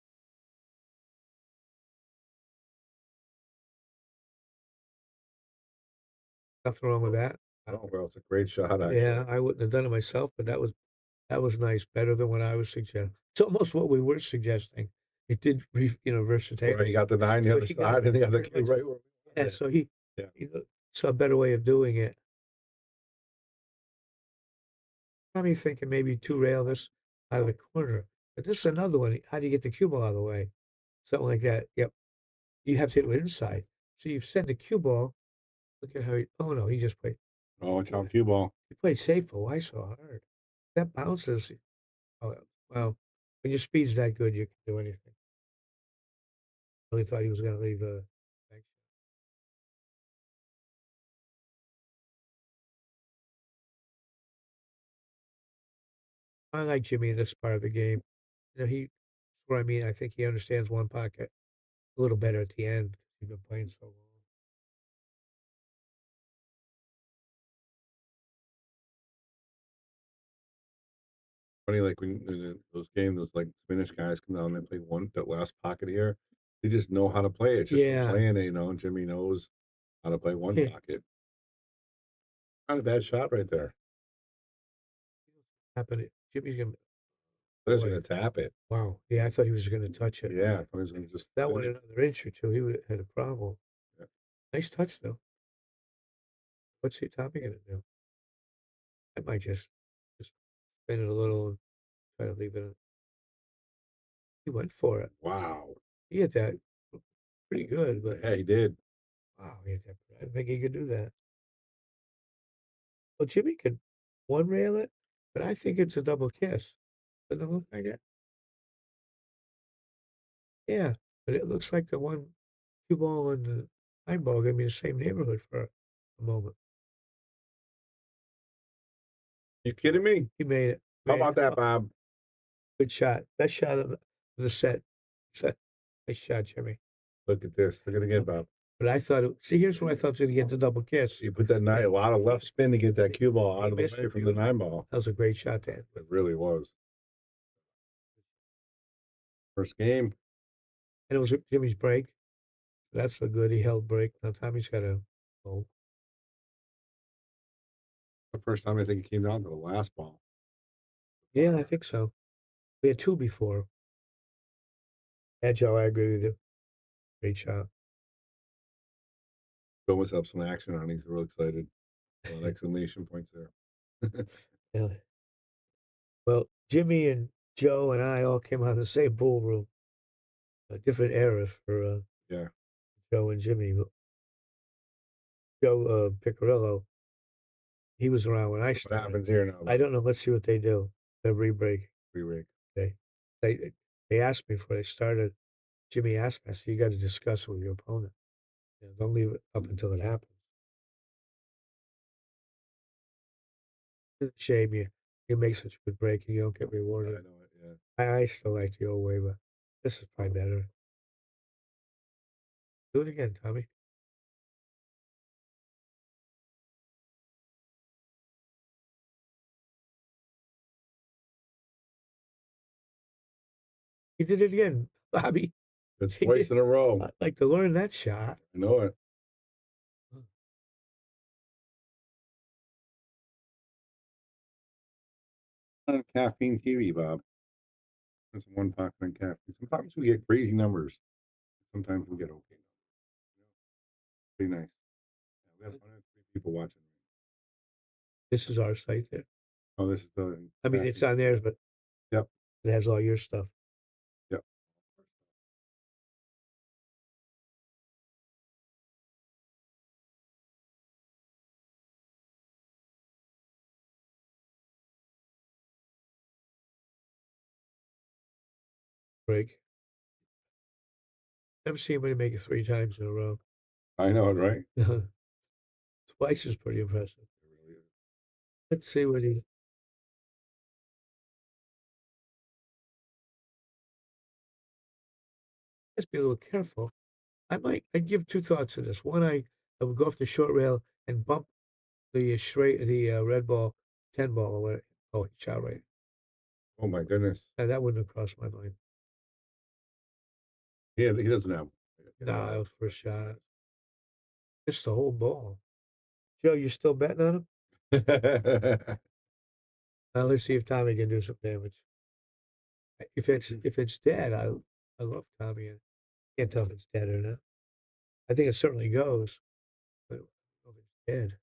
Nothing wrong with that. Oh, well, it's a great shot, actually. Yeah, I wouldn't have done it myself, but that was nice. Better than what I was suggesting. It's almost what we were suggesting. It did, versatility. Right, you got the 9 the So other he got side, and the other pretty much- right where Yeah, so he, Yeah. saw a better way of doing it. I'm thinking maybe 2 rail this out of the corner, but this is another one. How do you get the cue ball out of the way? Something like that. Yep. You have to hit it with inside. So you send the cue ball. Look at how oh no, he just played. Oh, watch out, cue ball. He played safe, but why so hard? That bounces. Oh, well, when your speed's that good, you can do anything. Really thought he was going to leave a. I like Jimmy in this part of the game. What I mean. I think he understands one pocket a little better at the end. He's been playing so long. funny, like when those games, those like Spanish guys come down and play that last pocket here. They just know how to play it. It's just from Yeah. playing it, and Jimmy knows how to play one pocket. Not a bad shot right there. Happened. Jimmy's gonna. I was Boy, gonna tap it. wow. Yeah, I thought he was gonna touch it. Yeah, I was gonna just That sit one it. another inch or two, he would have had a problem. Yeah. Nice touch though. What's he Tommy gonna do? I might just spin it a little and try to leave it. He went for it. Wow. He hit that pretty good, but Yeah, he did. wow, he hit that. I didn't think he could do that. Well, Jimmy could one rail it, but I think it's a double kiss. Doesn't it look like it? Yeah, but it looks like the one cue ball and the nine ball gonna be the same neighborhood for a moment. You kidding me? He made it. How Made about it. that, Oh, Bob? good shot. Best shot of the set. Nice shot, Jimmy. Look at this. Look at it again, Bob. But I thought, see, here's where I thought he was going to get the double kiss. You put that a lot of left spin to get that cue ball out of the missed way it from the 9 ball. That was a great shot to end with. It really was. First game. And it was Jimmy's break. That's so good. He held break. Now Tommy's got to go. The first time I think it came down to the last ball. Yeah, I think so. We had two before. Agile, I agree with you. Great shot. Bill must have some action on. He's real excited. Exclamation points there. Yeah. Well, Jimmy and Joe and I all came out of the same pool room. Different eras for Yeah. Joe and Jimmy. Joe Picarillo, he was around when I What started. happens here now? I don't know. Let's see what they do. The re-break. Re-break. They asked me before they started. Jimmy asked me, I said, you got to discuss with your opponent. Don't leave it up until it happens. It's a shame you make such a good break and you don't get rewarded. I know it, yeah. I still like the old way, but this is probably better. Do it again, Tommy. He did it again, Bobby. It's twice in a row. I'd like to learn that shot. I know it. Caffeine TV, Bob. There's one pocket on caffeine. Sometimes we get crazy numbers. Sometimes we get okay numbers. Pretty nice. Yeah, we have 103 people watching. This is our site there. Oh, this is the. I mean, it's on theirs, but Yep. It has all your stuff. Yep. Break. Never seen anybody make it 3 times in a row. I know it, right? Twice is pretty impressive. Let's see what he. Just be a little careful. I'd give 2 thoughts to this. One, I would go off the short rail and bump the red ball, 10 ball or whatever. Oh, he shot right. Oh my goodness. That wouldn't have crossed my mind. Yeah, he doesn't have. Nah, that was first shot. Just the whole ball. Joe, you still betting on him? Now let's see if Tommy can do some damage. If it's dead, I love Tommy. I can't tell if it's dead or not. I think it certainly goes, but I don't know if it's dead.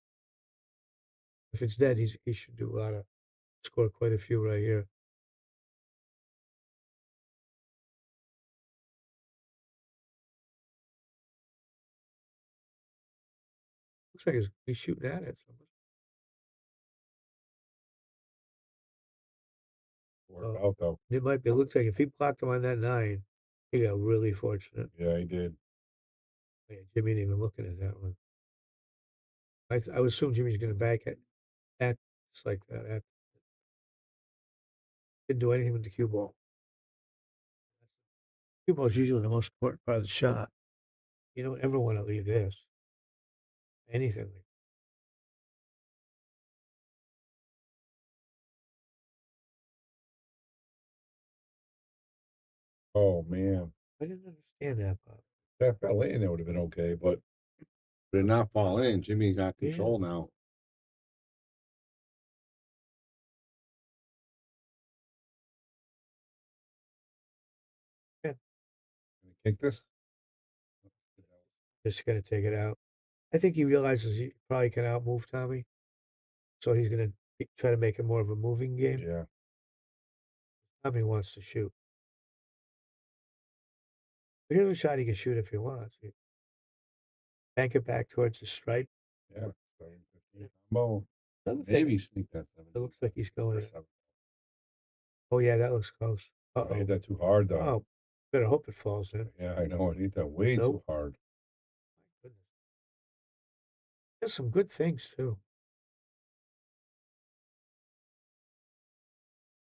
If it's dead, he should do a lot of score quite a few right here. Looks like he's shooting at it. Worked out though. It might be. It looks like if he blocked him on that 9, he got really fortunate. Yeah, he did. Yeah, Jimmy ain't even looking at that one. I would assume Jimmy's going to back it at just like that. Didn't do anything with the cue ball. Cue ball is usually the most important part of the shot. You don't ever want to leave this. Anything like Oh man, I didn't understand that, Bob. that fell in, it would have been okay, but did not fall in. Jimmy got Yeah. control now. Yeah. Can I kick this? Just gonna take it out. I think he realizes he probably can outmove Tommy, so he's gonna try to make it more of a moving game. Yeah. Tommy wants to shoot. But here's a shot he can shoot if he wants. He bank it back towards the stripe. Yeah. 7-15 combo. Another Maybe thing, sneak that 7. it looks like he's going. Or 7. Oh yeah, that looks close. I Uh-oh. hit that too hard though. Oh, better hope it falls in. Yeah, I know. I hit that way too Nope. hard. My goodness. There's some good things too.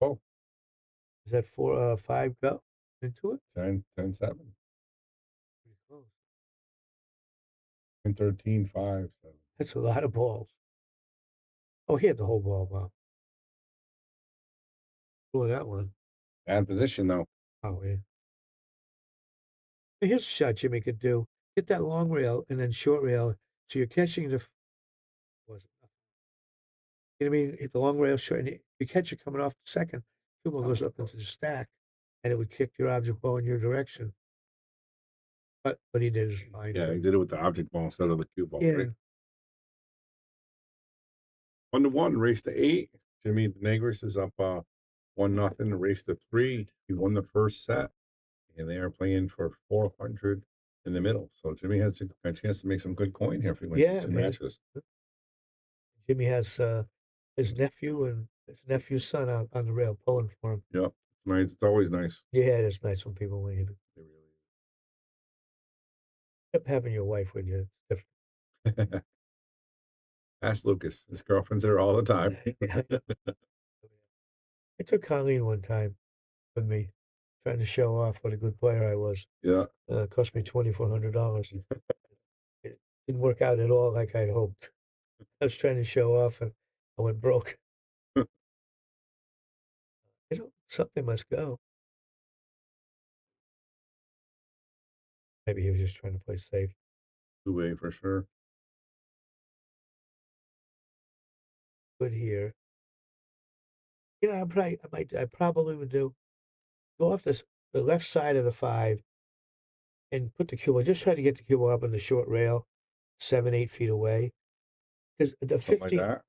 Oh, Is that 5 go into it? 10, 10, 7. Pretty close. 10, 13, 5, 7. That's a lot of balls. Oh, he had the whole ball. Wow. Cool that one. Bad position though. Oh yeah. Here's a shot Jimmy could do. Hit that long rail and then short rail. So you're catching the was it nothing? You know what I mean? Hit the long rail short, and you catch it coming off the second. Cue ball goes up into the stack, and it would kick your object ball in your direction. But what he did is fine. Yeah, he did it with the object ball instead of the cue ball. Yeah. Right? 1-1, race to 8. Jimmy Negris is up 1-0. Race to 3. He won the first set, and they are playing for 400 in the middle. So Jimmy has a chance to make some good coin here if he wins these two man. matches. Jimmy has his nephew and his nephew's son out on the rail pulling for him. Yeah, it's nice. It's always nice. Yeah, it's nice when people win. It really Except having your wife with you. It's different. is. Ask Lucas. His girlfriend's there all the time. I took Colleen one time with me, trying to show off what a good player I was. Yeah. It cost me $2,400. It didn't work out at all like I'd hoped. I was trying to show off and I went broke. Something must go. Maybe he was just trying to play safe. 2-way for sure. Good here. You know, I probably would go off the left side of the 5 and put the cue ball. Just try to get the cue ball up on the short rail, 7, 8 feet away. Because the Something 50, like that.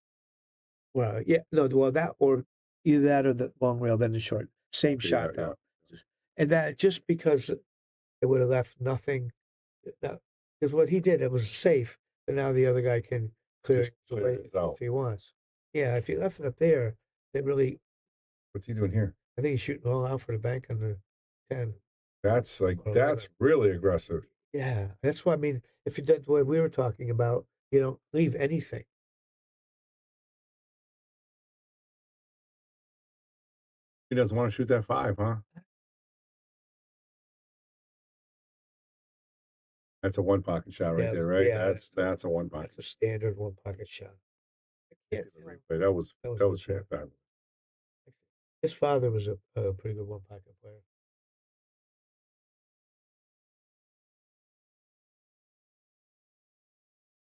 well, yeah, no, well, that or either that or the long rail, then the short. Same shot Yeah, though. And that just because it would have left nothing. Because what he did, it was safe, but now the other guy can clear Just the clear way it out. if he wants. Yeah, if he left it up there, it really, What's he doing here? I think he's shooting all out for the bank on the 10. That's like, Or that's really aggressive. Yeah, that's what I mean. If you did the way we were talking about, you don't leave anything. He doesn't want to shoot that 5, huh? That's a one pocket shot right Yeah, there, right? yeah, That's a one pocket. That's a standard one pocket shot. Yeah, Let's get the replay. That was that was that a was good shot. fantastic. His father was a pretty good one pocket player.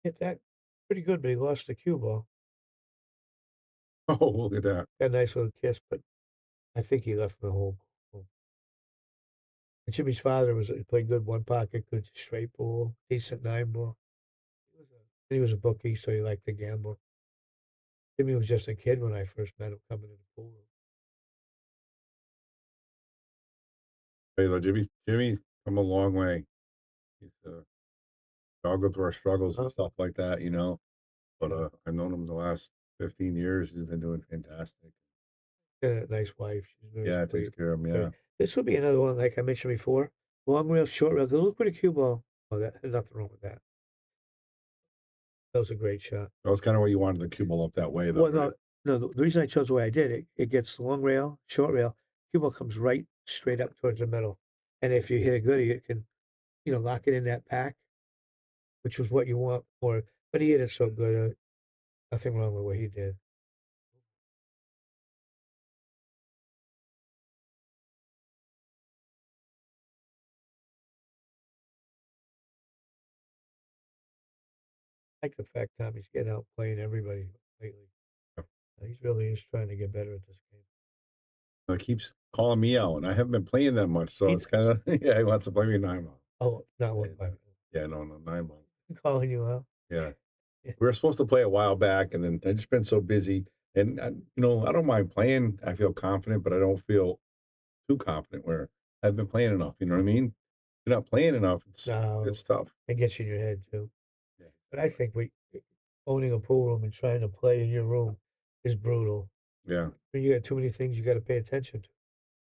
Hit that pretty good, but he lost the cue ball. Oh, look at that. Got a nice little kiss, but I think he left the whole. And Jimmy's father he played good one pocket, good straight ball, decent 9 ball. He was a bookie, so he liked to gamble. Jimmy was just a kid when I first met him coming to the pool room. Hey, though, Jimmy's come a long way. He's all go through our struggles and stuff like that, you know. But I've known him the last 15 years. He's been doing fantastic. Got a nice wife. She's very Yeah, sweet. takes care of him. Yeah. This will be another one, like I mentioned before. Long rail, short rail. Go look for the cue ball. Oh, there's nothing wrong with that. That was a great shot. That was kind of what you wanted the cue ball up that way, though. Well, right? no. The reason I chose the way I did it, it gets long rail, short rail. Cue ball comes right straight up towards the middle, and if you hit it good, you can, lock it in that pack, which was what you want more. But he hit it so good. Nothing wrong with what he did. like the fact Tommy's getting out playing everybody lately. Yep. He's really is trying to get better at this game. He keeps calling me out, and I haven't been playing that much, so it's kind of yeah. He wants to play me 9-month. Oh, not 1-5. Yeah, no, 9-month. I'm calling you out. Yeah, Yeah. we were supposed to play a while back, and then I just been so busy. And I don't mind playing. I feel confident, but I don't feel too confident where I've been playing enough. You know what I mean? You're not playing enough. No, It's tough. it gets you in your head too. Yeah. But I think owning a pool room and trying to play in your room is brutal. Yeah. When you got too many things you got to pay attention to.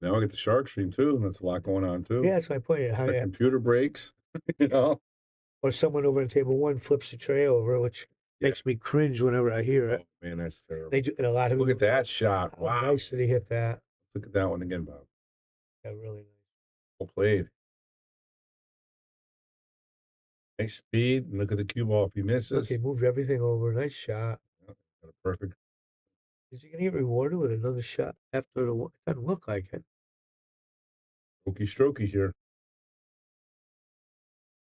Now I get the shark stream too, and that's a lot going on too. Yeah, that's my point. How, The computer breaks, you know. or someone over at table one flips the tray over, which makes me cringe whenever I hear it. Oh, man, that's terrible. They do, and a lot of Look at people, that shot. how Wow. nice did he hit that? Look at that one again, Bob. Yeah, really nice. Well played. Nice speed. And look at the cue ball if he misses. Look, he moved everything over. Nice shot. Got a perfect. Is he going to get rewarded with another shot after the one? It doesn't look like it. Strokey here.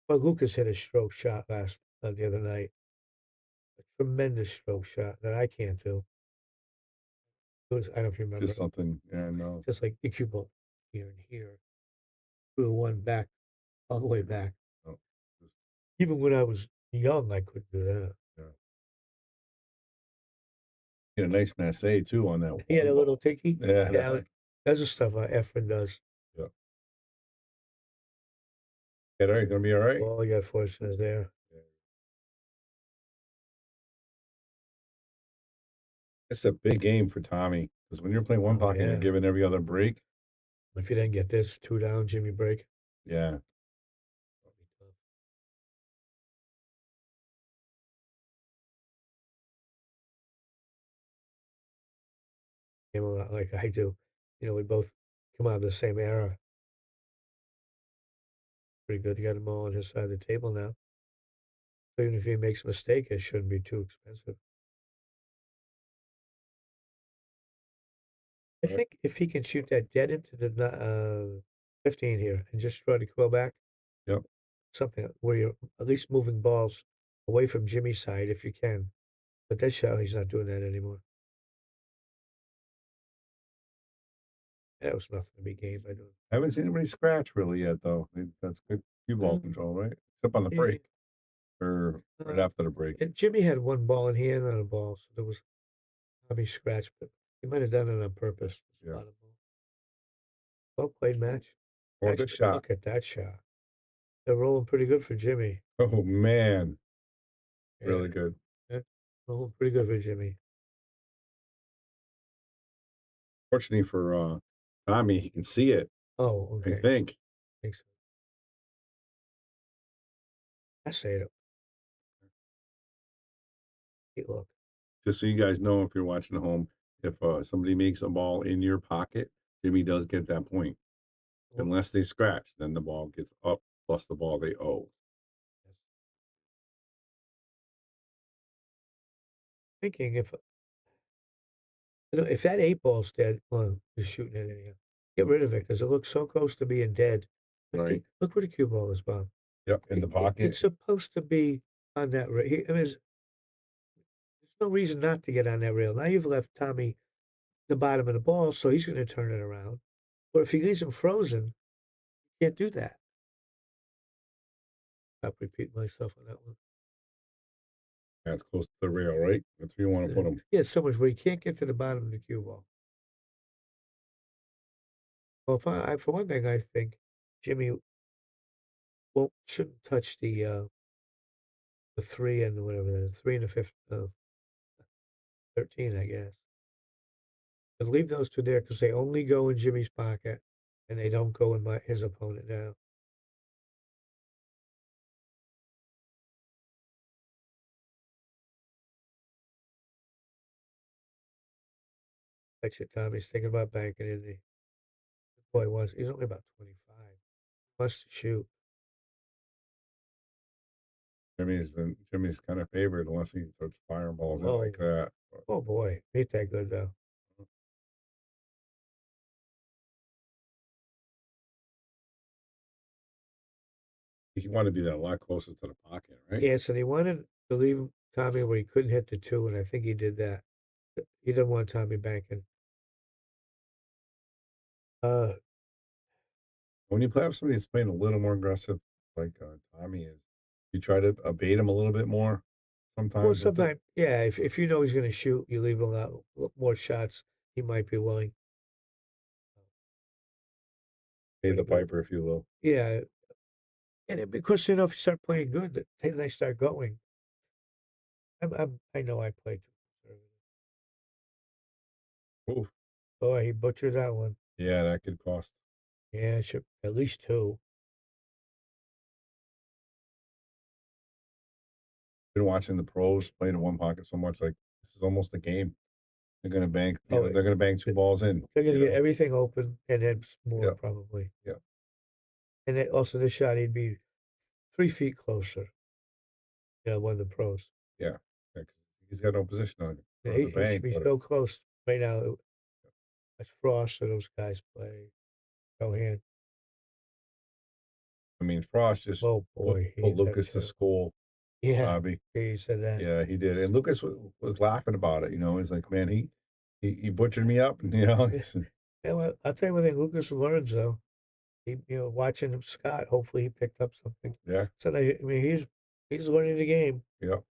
Well, Lucas hit a stroke shot the other night. A tremendous stroke shot that I can't do. It was, I don't know if you remember. Just something. Yeah, no. Just like the cue ball here and here. Threw the one back, all the way back. Oh, Even when I was young, I couldn't do that. yeah. Get a nice masse too on that. He had a little ticky. Yeah. That's the stuff Efren does. Yeah. All right, gonna be all right. All you got fortunate is there. It's a big game for Tommy because when you're playing one pocket, you're giving every other break. If you didn't get this 2 down, Jimmy break. Yeah. Game a lot like I do. We both come out of the same era. Pretty good. You got him all on his side of the table now. So even if he makes a mistake, it shouldn't be too expensive. I think if he can shoot that dead into the 15 here and just try to go back. Yep. Something where you're at least moving balls away from Jimmy's side if you can. But that shot, he's not doing that anymore. That was nothing to be gained by doing. I haven't seen anybody scratch really yet, though. That's good cue ball control, right? Except on the break or right after the break. And Jimmy had one ball and he had another ball, so there was probably scratch, but he might have done it on purpose. Yeah. Well played match. Oh, good shot. Look at that shot. They're rolling pretty good for Jimmy. Oh man, really good. Yeah. Rolling pretty good for Jimmy. Fortunately for Tommy, he can see it. Oh, okay. I think. So. I say it. Hey, look. Just so you guys know, if you're watching at home, if somebody makes a ball in your pocket, Jimmy does get that point. Unless they scratch, then the ball gets up plus the ball they owe. Thinking if that 8-ball's dead, well, you're shooting it anyhow. Get rid of it because it looks so close to being dead. Right. Look where the cue ball is, Bob. Yep, in the pocket. It's supposed to be on that rail. There's no reason not to get on that rail. Now you've left Tommy the bottom of the ball, so he's going to turn it around. But if he leaves him frozen, you can't do that. Stop repeating myself on that one. That's close to the rail, right? That's where you want to put them. Yeah, so much where you can't get to the bottom of the cue ball. Well, for one thing, I think Jimmy shouldn't touch the 3 and whatever that is, 3 and the 13, I guess. Just leave those 2 there because they only go in Jimmy's pocket and they don't go in his opponent now. Bet you Tommy's thinking about banking in the boy he's only about 25. Wants to shoot. Jimmy's kind of favored unless he starts firing balls in like that. But. Oh boy, ain't that good though. He wanted to do that a lot closer to the pocket, right? Yes, and he wanted to leave Tommy where he couldn't hit the 2, and I think he did that. He doesn't want Tommy banking. When you play up somebody that's playing a little more aggressive, like Tommy is, you try to bait him a little bit more Well, sometimes with it. sometimes, yeah, if you know he's gonna shoot, you leave him out more shots, he might be willing. Pay Pretty the good. piper, if you will. Yeah, and because, if you start playing good, then they start going. I know I played too conservative. Oof. Boy, he butchered that one. Yeah, that could cost. Yeah, should at least 2. Been watching the pros playing in one pocket so much, like this is almost a game. They're gonna bank, Oh, they're gonna bang 2 balls in. they're gonna You get know? everything open and then more Yep. probably. Yep. And then also this shot, he'd be 3 feet closer. One of the pros. Yeah. Yeah, 'cause he's got no position on it Yeah, for the he should bank, be but so close right now. That's Frost or those guys play. Cohan. I mean, Frost just Oh boy, he put hit that Lucas to too. school, Yeah, Bobby. you said that. Yeah, he did, and Lucas was laughing about it. He's like, "Man, he butchered me up," and Yeah. he said, Yeah, well, I'll tell you one thing Lucas learns though. He, watching him Scott, hopefully he picked up something. "Yeah, So I mean, he's learning the game. yeah."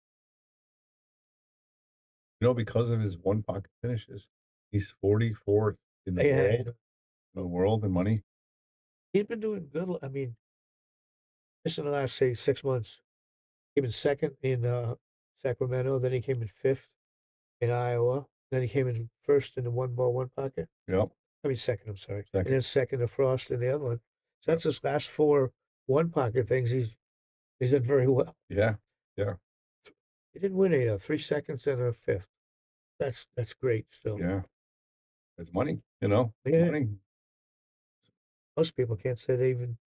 Because of his one pocket finishes, he's 44th in the Yeah, world in money. he's been doing good. I mean, just in the last say 6 months, he came in second in Sacramento. Then he came in fifth in Iowa. Then he came in first in the one ball one pocket. Yep, I mean second. I'm sorry. And second. then second to Frost in the other one. So that's his last 4 one pocket things. He's done very well. Yeah, yeah, He didn't win a 3 seconds and a fifth. That's great still. yeah. It's money, Yeah. money. Most people can't say they even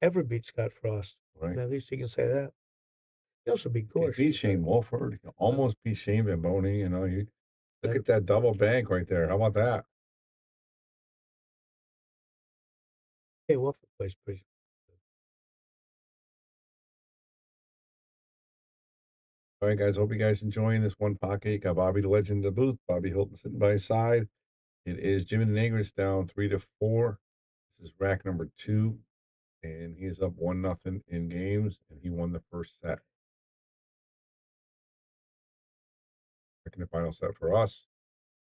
ever beat Scott Frost. Right. At least he can say that. He also beat He Gorsh. beat Shane Wolford. He almost beat Shane Van Boney. You look at that double bank right there. How about that? Hey, Wolford plays pretty. All right, guys. Hope you guys enjoying this one pocket. You got Bobby the Legend in the booth. Bobby Hilton sitting by his side. It is Jimmy the Negris down 3-4. This is rack number 2, and he is up 1-0 in games, and he won the first set. Second and final set for us.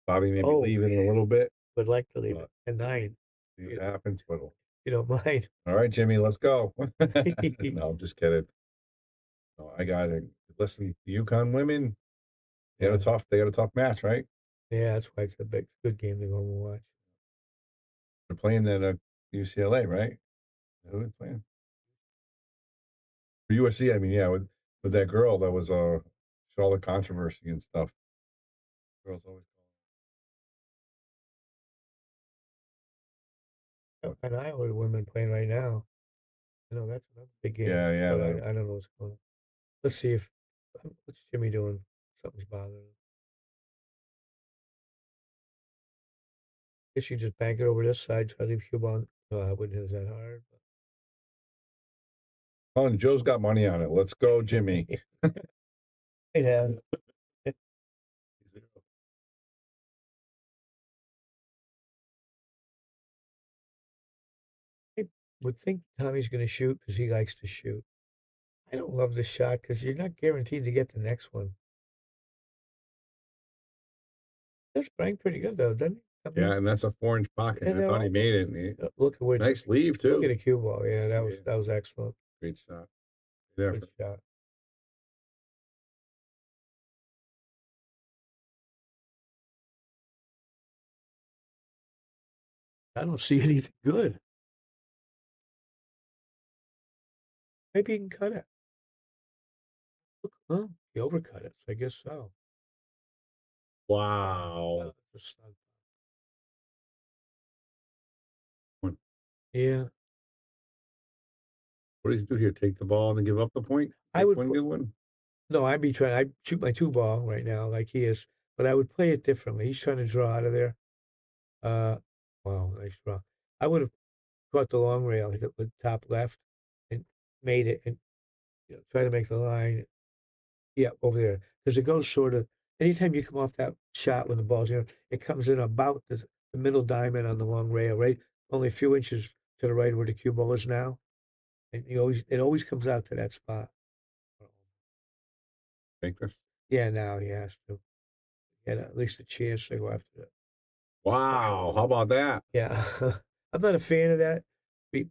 Bobby may be leaving in a little bit. Would like to leave it at 9. See what happens, but You don't mind. all right, Jimmy, let's go. No, I'm just kidding. No, I got it. Listen, the UConn women, they got a tough match, right? Yeah, that's why it's a good game to go and watch. They're playing that UCLA, right? Who are they playing? For USC, I mean, yeah, with that girl that was Charlotte controversy and stuff. Girls always And Iowa women playing right now. That's another big game. Yeah, But I don't know what's going on. Let's see if what's Jimmy doing? Something's bothering him. Guess you just bank it over this side, try to leave cube on. No, I wouldn't hit it that hard. Oh, and Joe's got money on it. Let's go, Jimmy. Yeah. I would think Tommy's going to shoot because he likes to shoot. I don't love this shot because you're not guaranteed to get the next one. That's playing pretty good though, doesn't he? Yeah, and that's a 4-inch pocket. And I thought he made it. look at where Nice leave too. Look at the cue ball. Yeah, that was excellent. Great shot. Yeah. Good shot. I don't see anything good. Maybe you can cut it. Look, huh? He overcut it, so I guess so. Wow. Yeah. What does he do here? Take the ball and then give up the point? I would one good one. No, I'd be trying. I shoot my 2 ball right now, like he is, but I would play it differently. He's trying to draw out of there. Wow, nice draw. I would have caught the long rail, hit it with top left, and made it, and try to make the line. Yeah, over there. Because it goes sort of anytime you come off that shot when the ball's here, it comes in about the middle diamond on the long rail, right? Only a few inches to the right where the cue ball is now. And it always comes out to that spot. Think this. Yeah, now he has to get at least a chance to go after it. Wow, how about that? Yeah. I'm not a fan of that,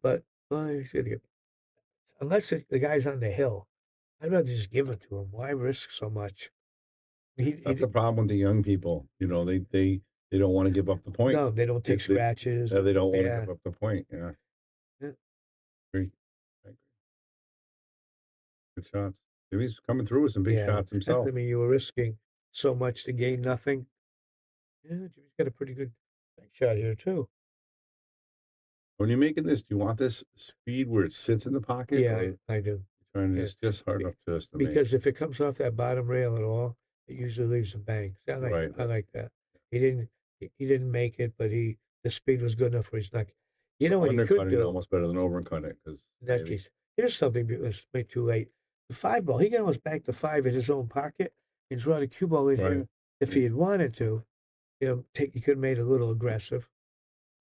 but unless the guy's on the hill, I'd rather just give it to him. Why risk so much? That's the problem with the young people. You know, they don't want to give up the point. No, they don't take scratches. They don't want to Yeah. give up the point. Yeah. Yeah. Agree. I agree. Good shots. Jimmy's coming through with some big Yeah. shots himself. I mean, you were risking so much to gain nothing. Yeah, Jimmy's got a pretty good shot here too. When you're making this, do you want this speed where it sits in the pocket? Yeah, I do. Trying to Yeah. it's just hard enough to estimate. Because if it comes off that bottom rail at all, it usually leaves a bank. See, Right, I like that. He didn't make it, but the speed was good enough where he's not. You know what he could undercutting do? almost better than overcut it because In that case, here's something that's way too late. The 5 ball, he can almost bank the 5 in his own pocket and draw the cue ball in Right. here if he had wanted to. You know, he could have made it a little aggressive.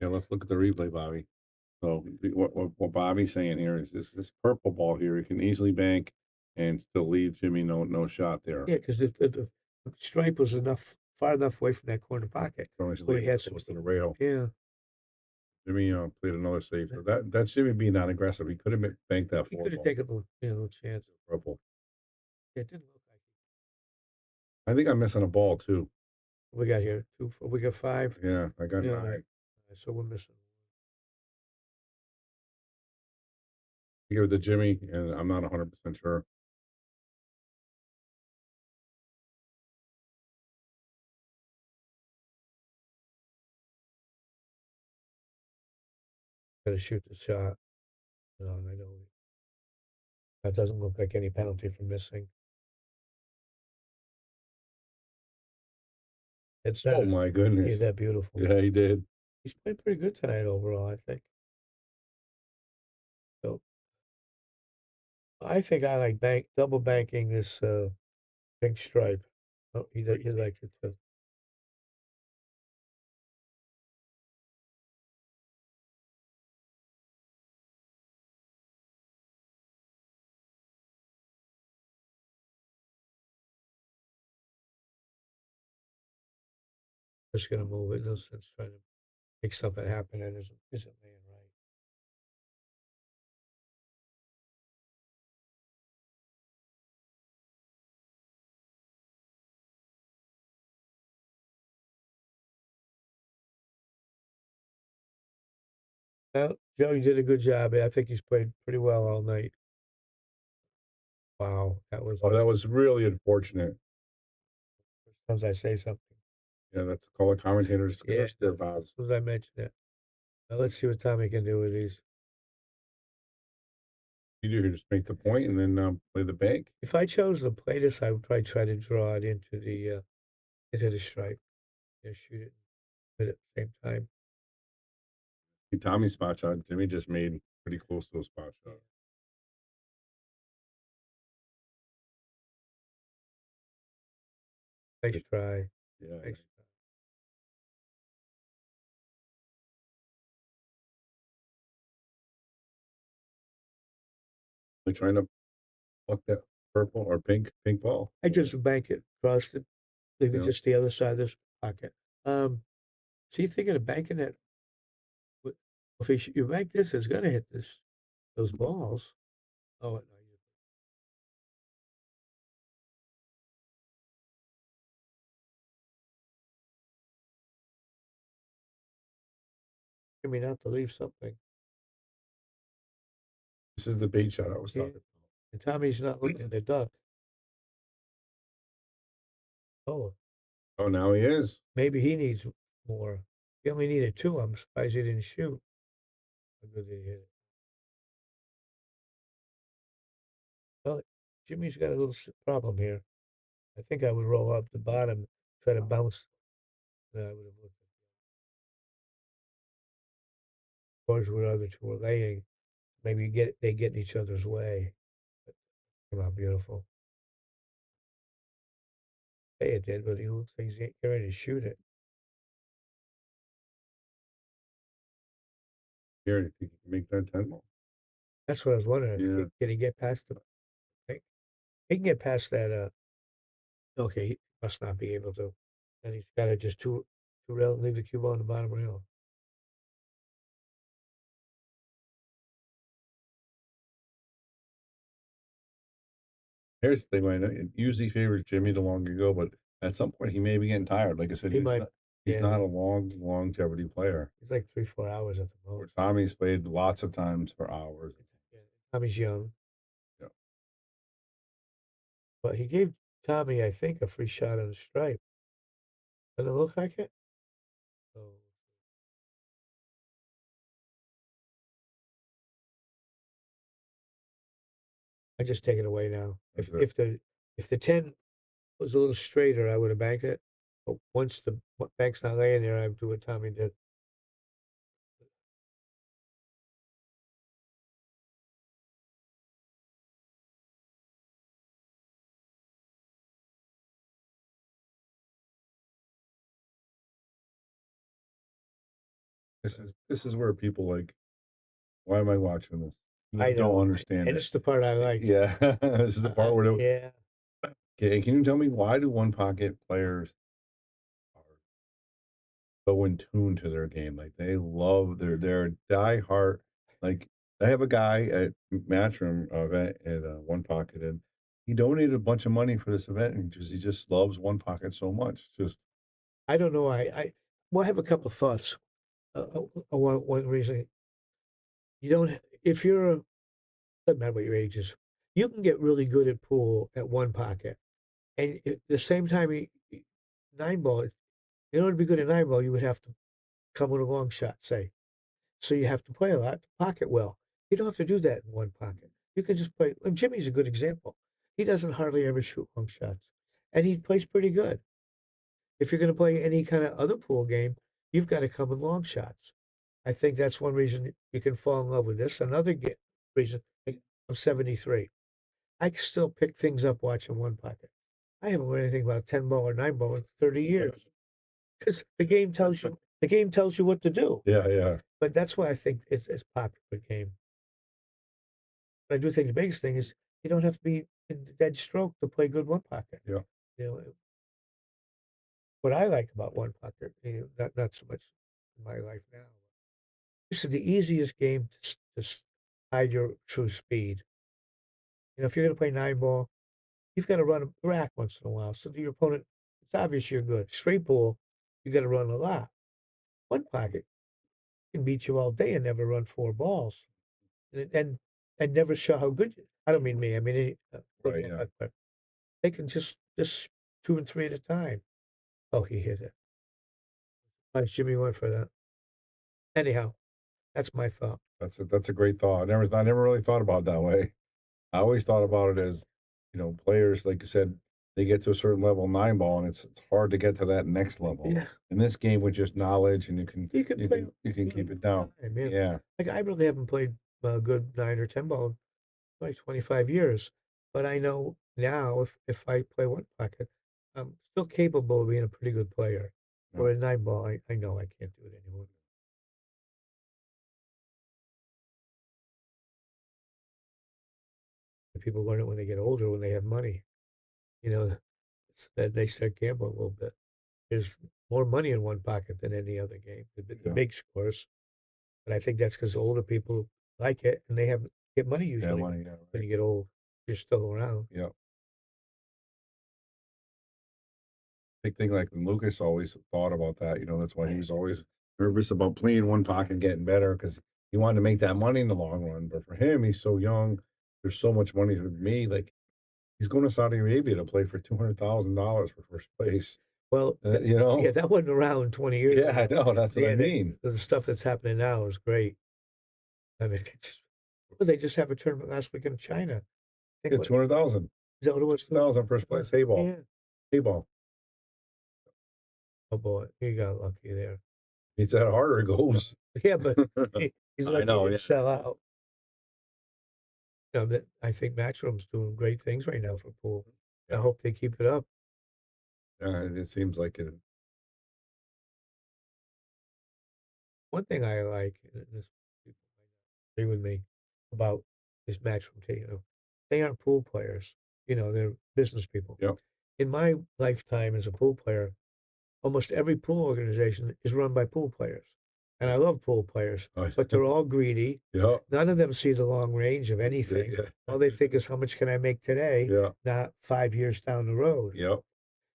Yeah, let's look at the replay, Bobby. So what Bobby's saying here is this purple ball here, he can easily bank and still leave Jimmy no shot there. Yeah, because the stripe was far enough away from that corner pocket. So he's where he has close to the rail. Yeah. Jimmy played another save. So that's Jimmy being non-aggressive. He could have banked that He 4 could have ball. taken a little chance. Purple. It didn't look like I think I'm missing a ball too. we got here. We got 5. Yeah, I got Yeah. 9. So we're missing. Give it to Jimmy, and I'm not 100% sure. Gotta shoot the shot. No, I know. That doesn't look like any penalty for missing. It's Oh my goodness. He's that beautiful. Yeah, he did. He's played pretty good tonight overall, I think. So I think I like double banking this pink stripe. Oh, he liked it too. Just gonna move it. No sense trying to make something happen that isn't laying right. Well, Joey did a good job. I think he's played pretty well all night. Wow, that was really unfortunate. sometimes I say something. Yeah, that's call a commentator's Yeah, curse there, Bob. as soon as I mention it. Now let's see what Tommy can do with these. You do just make the point and then play the bank. If I chose to play this, I would probably try to draw it into the stripe. And shoot it at the same time. Tommy's spot shot. Jimmy just made pretty close to a spot shot. Nice try. Yeah. Nice try. We're trying to pluck that purple or pink ball. I just bank it, cross it, leave it Yeah. just the other side of this pocket. So you thinking of banking it? If you bank this, it's gonna hit those balls. Oh, no, I mean, not to leave something. This is the bait shot I was Yeah. talking about. And Tommy's not looking at the duck. Oh, Oh, now he is. maybe he needs more. He only needed 2. I'm surprised he didn't shoot. How good did he hit it? Well, Jimmy's got a little problem here. I think I would roll up the bottom, try to bounce. I would have looked. Of course, where the other 2 were laying, maybe they get in each other's way. But came out beautiful. say it did, but he looks like he's getting ready to shoot it. Here, you think you can make that 10 ball? That's what I was wondering. Yeah. Can he get past the? He can get past that. Okay, he must not be able to. And he's got to just two rail, leave the cue ball on the bottom rail. Here's the thing, I know it usually favors Jimmy the longer you go, but at some point he may be getting tired. Like I said, He might. he's Yeah, not a longevity player. he's like 3-4 hours at the Where most. Tommy's played lots of times for hours. Yeah, Tommy's young. Yeah. But he gave Tommy, I think, a free shot on the stripe. Doesn't it look like it? So I just take it away now. That's If the 10 was a little straighter, I would have banked it. But once the bank's not laying there, I do what Tommy did. This is where people like, why am I watching this? I Don't know, understand and it. it's the part I like. Yeah, this is the part where yeah. Okay, can you tell me why do one pocket players are so in tune to their game? Like they love their diehard. Like I have a guy at Matchroom event at One Pocket, and he donated a bunch of money for this event, and he just loves One Pocket so much. Just I don't know. Well, I have a couple of thoughts. One reason you don't, if you're a, doesn't matter what your age is, you can get really good at pool at one pocket, and at the same time, nine ball. In order to be good at nine ball, you would have to come with a long shot, say. So you have to play a lot to pocket well. You don't have to do that in one pocket. You can just play. And Jimmy's a good example. He doesn't hardly ever shoot long shots, and he plays pretty good. If you're going to play any kind of other pool game, you've got to come with long shots. I think that's one reason you can fall in love with this. Another reason, like, I'm 73. I can still pick things up watching one pocket. I haven't learned anything about 10 ball or 9 ball in 30 years because the game tells you what to do. yeah. But that's why I think it's a popular game. But I do think the biggest thing is you don't have to be in dead stroke to play good one pocket. Yeah. You know, what I like about one pocket, not so much in my life now. This is the easiest game to hide your true speed. If you're going to play nine ball, you've got to run a rack once in a while. So your opponent, it's obvious you're good. Straight ball, you got to run a lot. One pocket can beat you all day and never run four balls, and never show how good. I don't mean me. I mean Right, yeah. they can just 2 and 3 at a time. Oh, he hit it. Nice, Jimmy went for that. Anyhow, that's my thought. That's a great thought. I never really thought about it that way. I always thought about it as, players, like you said, they get to a certain level, nine ball, and it's hard to get to that next level. Yeah. In this game, with just knowledge, and you can keep it down. Yeah. Like I really haven't played a good 9 or 10 ball in like 25 years, but I know now if I play one pocket, I'm still capable of being a pretty good player. Yeah. Or a 9 ball, I know I can't do it anymore. People learn it when they get older, when they have money. That they start gambling a little bit. There's more money in one pocket than any other game, the Yeah. big scores. But I think that's because older people like it and they get money Yeah, usually money, yeah, when right. you get old. You're still around. Yeah. Big thing, like when Lucas always thought about that, that's why he was always nervous about playing one pocket and getting better because he wanted to make that money in the long run. But for him, he's so young. There's so much money to be made. Like he's going to Saudi Arabia to play for $200,000 for first place. Well, yeah, that wasn't around 20 years Yeah, I ago. know. That's what I mean. The stuff that's happening now is great. I mean, they just have a tournament last week in China. Yeah, 200,000. Is that what it was? 200,000 first place. Hay ball. Yeah. Hay ball. Oh boy, he got lucky there. He's that harder it goes. Yeah, but he's I lucky know, he didn't yeah. sell out. I think Matchroom's doing great things right now for pool. I hope they keep it up. it seems like it. One thing I like, and this people might not agree with me about this matchroom team, they aren't pool players. They're business people. Yep. In my lifetime as a pool player, almost every pool organization is run by pool players. And I love pool players, but they're all greedy. Yeah. None of them see the long range of anything. Yeah. All they think is how much can I make today, Yeah. not 5 years down the road. Yep.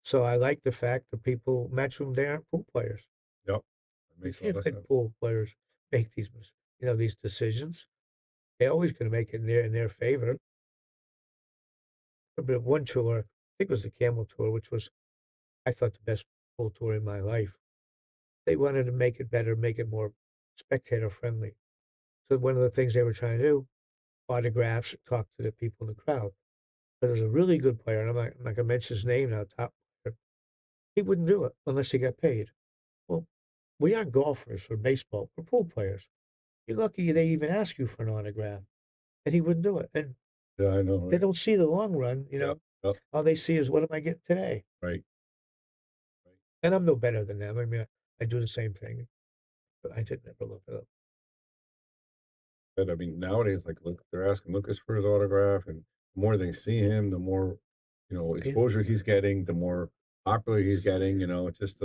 So I like the fact that people matchroom, they aren't pool players. Yep. That You makes a can't lot of let sense. pool players make these decisions. They're always going to make it in their favor. But one tour, I think it was the Camel Tour, which was, I thought, the best pool tour in my life. They wanted to make it better, make it more spectator friendly. So one of the things they were trying to do, autographs, talk to the people in the crowd. But there's a really good player, and I'm not going to mention his name now, top player. He wouldn't do it unless he got paid. Well, we aren't golfers or baseball. We're pool players. You're lucky they even ask you for an autograph, and he wouldn't do it. And Yeah, I know. they Right. don't see the long run. Yep. Yep. All they see is what am I getting today? Right. And I'm no better than them. I mean, I do the same thing, but I did never look it up. But I mean, nowadays, like, look, they're asking Lucas for his autograph, and the more they see him, the more, exposure he's getting, the more popular he's getting. It's just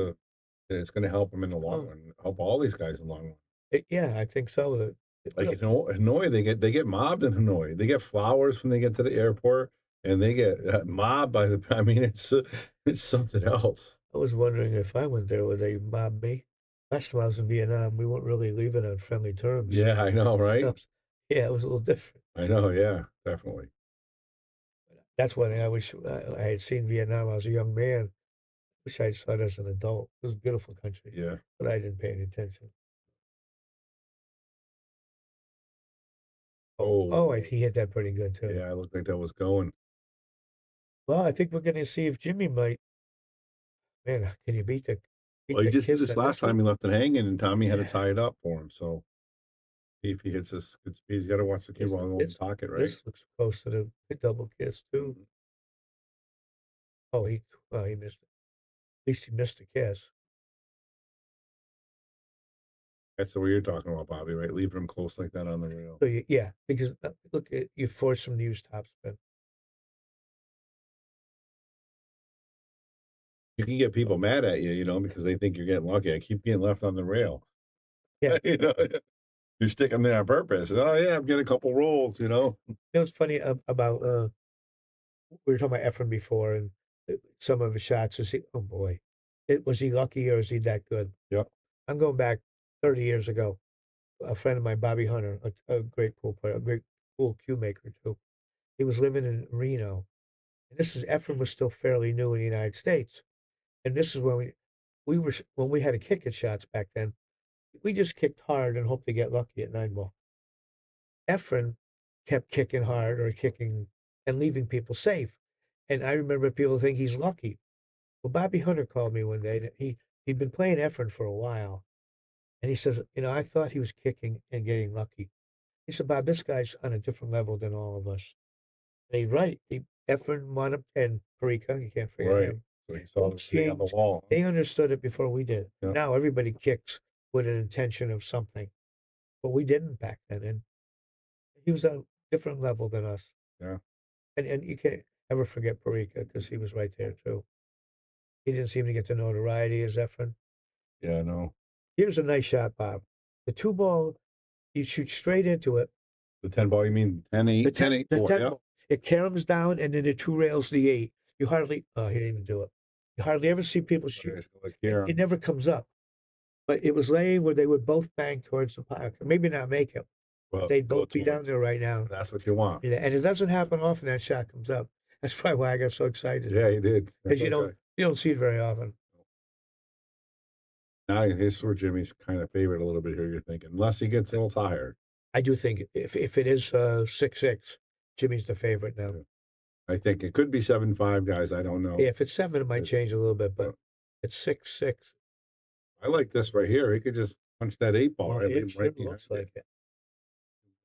it's going to help him in the long Oh, run, help all these guys in the long run. yeah, I think so. Like in Hanoi, they get mobbed in Hanoi. They get flowers when they get to the airport, and they get mobbed by the. I mean, it's something else. I was wondering if I went there, would they mob me? Last time I was in Vietnam, we weren't really leaving on friendly terms. Yeah, I know, right? Yeah, it was a little different. I know, yeah, definitely. That's one thing I wish I had seen Vietnam. I was a young man. Wish I saw it as an adult. It was a beautiful country, Yeah. but I didn't pay any attention. Oh, he hit that pretty good too. Yeah, it looked like that was going. Well, I think we're going to see if Jimmy might. Man, can you beat Well, he the just did kiss this on last time. one? He left it hanging, and Tommy had to Yeah. tie it up for him. So see if he hits this good speed. He's got to watch the cue ball and pocket, right? This looks close to the double kiss too. Oh, he missed it. At least he missed the kiss. That's the way you're talking about, Bobby, right? Leaving him close like that on the rail. So yeah, because look, you force him to use topspin. You can get people mad at you, because they think you're getting lucky. I keep getting left on the rail. Yeah. You stick them there on purpose. Oh yeah, I'm getting a couple rolls. What's funny about we were talking about Efren before, and some of his shots. Oh boy, was he lucky or is he that good? Yep. I'm going back 30 years ago. A friend of mine, Bobby Hunter, a great pool player, a great pool cue maker too. He was living in Reno, and Efren was still fairly new in the United States, and this is when when we had to kick at shots back then. We just kicked hard and hoped to get lucky at 9 ball. Efren kept kicking hard or kicking and leaving people safe. And I remember people think he's lucky. Well, Bobby Hunter called me one day. And he'd been playing Efren for a while, and he says, I thought he was kicking and getting lucky. He said, Bob, this guy's on a different level than all of us. And he's right. Efren won up and Parika, you can't forget Right. him. So he saw the thing on the wall. They understood it before we did. Yeah. Now everybody kicks with an intention of something, but we didn't back then. And he was a different level than us. Yeah. And you can't ever forget Parika because he was right there too. He didn't seem to get the notoriety as Efren. Yeah, I know. Here's a nice shot, Bob. The 2 ball, you shoot straight into it. The 10 ball, you mean 10-8? The 10, 10-8, the 4, 10 yeah. ball. It caroms down, and then the 2 rails the 8. You hardly, he didn't even do it. You hardly ever see people shoot. Like here. It never comes up. But it was laying where they would both bang towards the park. Maybe not make it. Well, They'd go both be down towards. there right now. That's what you want. Yeah, and it doesn't happen often that shot comes up. That's probably why I got so excited. Yeah, you did. Because That's okay. you don't see it very often. Now his or Jimmy's kind of favorite a little bit here, you're thinking, unless he gets a little tired. I do think if it is 6-6, Jimmy's the favorite now. Yeah. I think it could be 7-5, guys. I don't know. Yeah, if it's 7, it might change a little bit, but Yeah. it's 6-6. I like this right here. He could just punch that 8 ball Well, right, it right, looks behind, like it.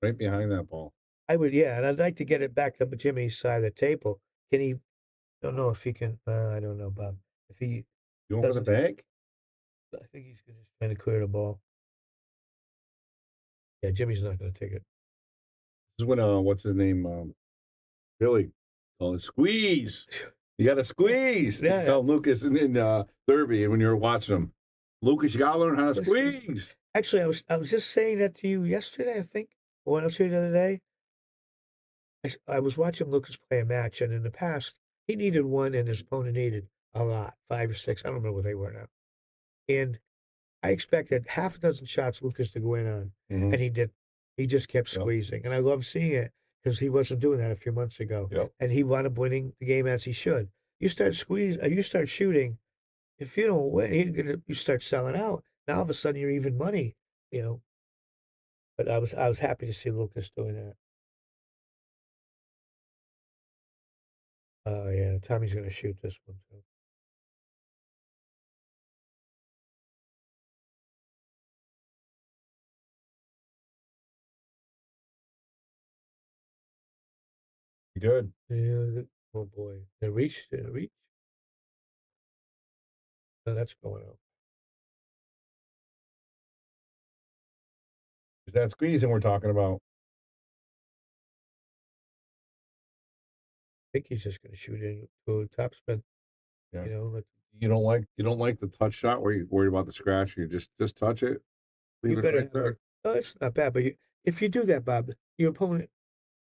right behind that ball. I would, yeah, and I'd like to get it back to Jimmy's side of the table. Can he? Don't know if he can. I don't know, Bob. If he You going for the doesn't, bank? I think he's just trying to clear the ball. Yeah, Jimmy's not going to take it. This is when what's his name? Billy. Oh, squeeze. You got to squeeze. Yeah. He's telling Lucas in Derby, and when you were watching him, Lucas, you got to learn how to Yes, squeeze. Actually, I was just saying that to you yesterday, I think, or when I was here the other day. I was watching Lucas play a match, and in the past, he needed one, and his opponent needed a lot, 5 or 6. I don't remember what they were now. And I expected half a dozen shots Lucas to go in on, and he did. He just kept Yep. squeezing, and I love seeing it because he wasn't doing that a few months ago, Yep. and he wound up winning the game as he should. You start you start shooting. If you don't win, you start selling out. Now all of a sudden you're even money, you know. But I was happy to see Lucas doing that. Oh yeah, Tommy's gonna shoot this one too. Good. Yeah, oh boy, the reach, the reach. No, that's going out. Is that squeezing we're talking about? I think he's just gonna shoot in to a top spin. Yeah. You know, You don't like the touch shot where you're worried about the scratch. You just touch it, leave you it better right have there. no, it's not bad, but if you do that, Bob, your opponent,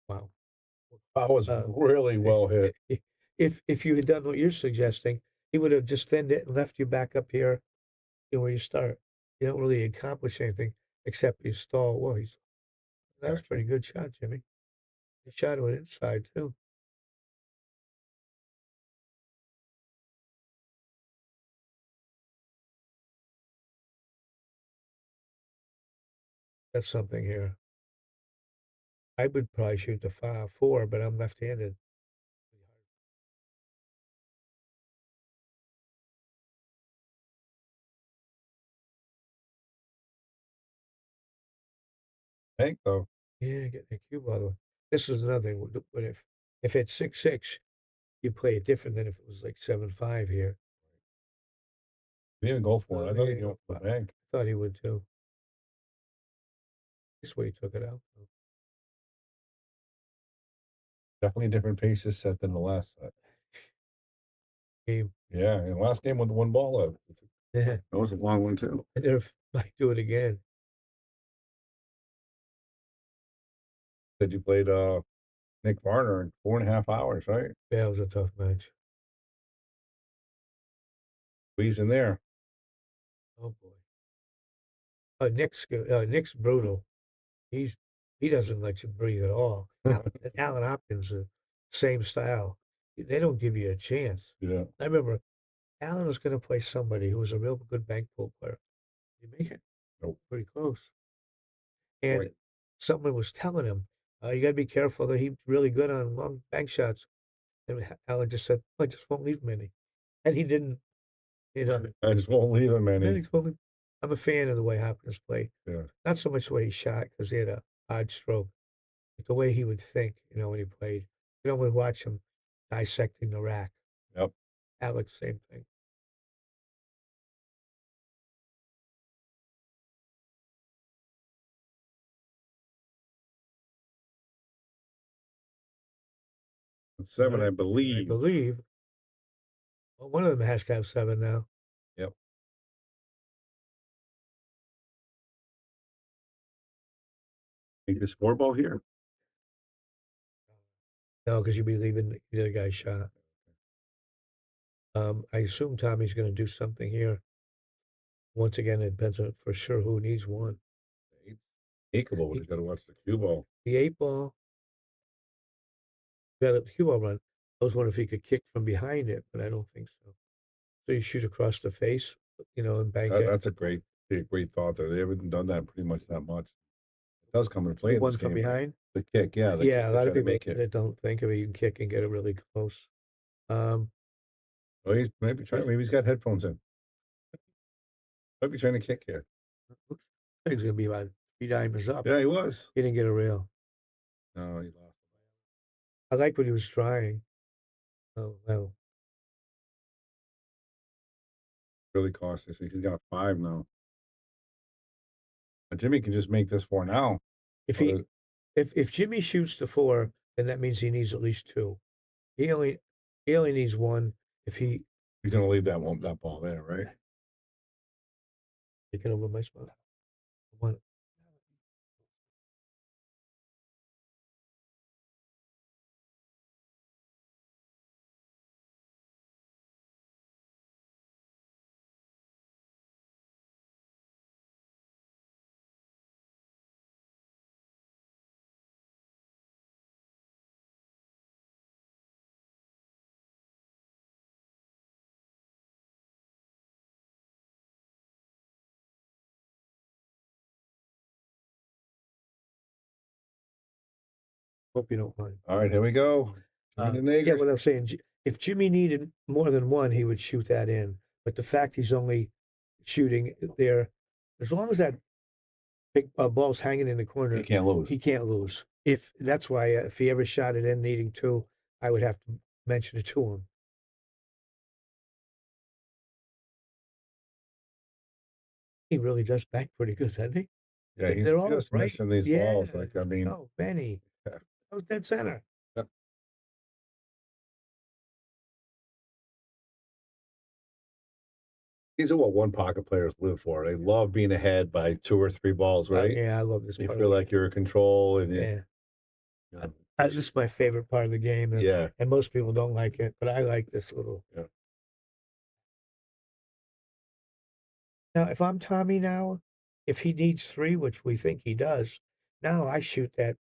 wow. That was really well hit. If you had done what you're suggesting, he would have just thinned it and left you back up here, where you start. You don't really accomplish anything except you stall. Well, that was a pretty good shot, Jimmy. He shot it inside too. That's something here. I would probably shoot the 5-4, but I'm left-handed. Bank though. Yeah, getting a cue ball. This is another thing. But if it's 6-6, you play it different than if it was like 7-5 here. He didn't go for it. I thought he Yeah, went for the bank. I thought he would too. This way he took it out. Definitely a different paces set than the last set. Game. Yeah, and last game with the one ball out. Yeah. That was a long one too. I never might do it again. Said you played Nick Varner in 4.5 hours, right? Yeah, it was a tough match. Squeeze in there. Oh boy. Nick's brutal. He doesn't let you breathe at all. Alan Hopkins, same style. They don't give you a chance. Yeah. I remember Alan was going to play somebody who was a real good bank pool player. Did he make it? Nope. Pretty close. And Right. someone was telling him, you got to be careful that he's really good on long bank shots. And Alan just said, I just won't leave him any. And he didn't, you know. I just won't leave him any. I'm a fan of the way Hopkins played. Yeah. Not so much the way he shot, because he had a odd stroke, but the way he would think, when he played. You know, we watch him dissecting the rack. Yep. Alex, same thing. Seven, I I believe. believe. Well, one of them has to have 7 now. Yep. Think this 4 ball here? No, because you'd be leaving the other guy's shot. I assume Tommy's going to do something here. Once again, it depends on for sure who needs one. Eight ball. He's got to watch the cue ball. The 8 ball. Got a cue ball run. I was wondering if he could kick from behind it, but I don't think so. So you shoot across the face, and bank it. That's a great thought there. They haven't done that pretty much that much. It does come into play in One this from game. behind? The kick, yeah. Yeah, a lot of people make it. that don't think of it, you can kick and get it really close. Well, he's maybe he's got headphones in. Might be trying to kick here. He's gonna be about 3 diamonds up. Yeah, he was. He didn't get a rail. No, he lost. I like what he was trying. Oh, well. Really costly. So he's got 5 now. Jimmy can just make this 4 now. If Jimmy shoots the 4, then that means he needs at least 2. He only needs 1 if he. He's gonna leave that ball there, right? Taking over my spot. 1. Hope you don't mind. All right, here we go. Yeah, Nagers. what I'm saying, if Jimmy needed more than 1, he would shoot that in. But the fact he's only shooting there, as long as that big ball's hanging in the corner, He can't lose. He can't lose. If that's why, if he ever shot it in needing 2, I would have to mention it to him. He really does bank pretty good, doesn't he? Yeah, he's They're all just right. missing these balls. Like, I mean, Oh, Benny. Yeah. That was dead center. Yep. These are what one pocket players live for. They love being ahead by 2 or 3 balls, right? Yeah, I love this You part. feel like you're in control, and Yeah. you know, This is my favorite part of the game. And, yeah. and most people don't like it, but I like this little. Yeah. Now, if I'm Tommy now, if he needs 3, which we think he does, now I shoot that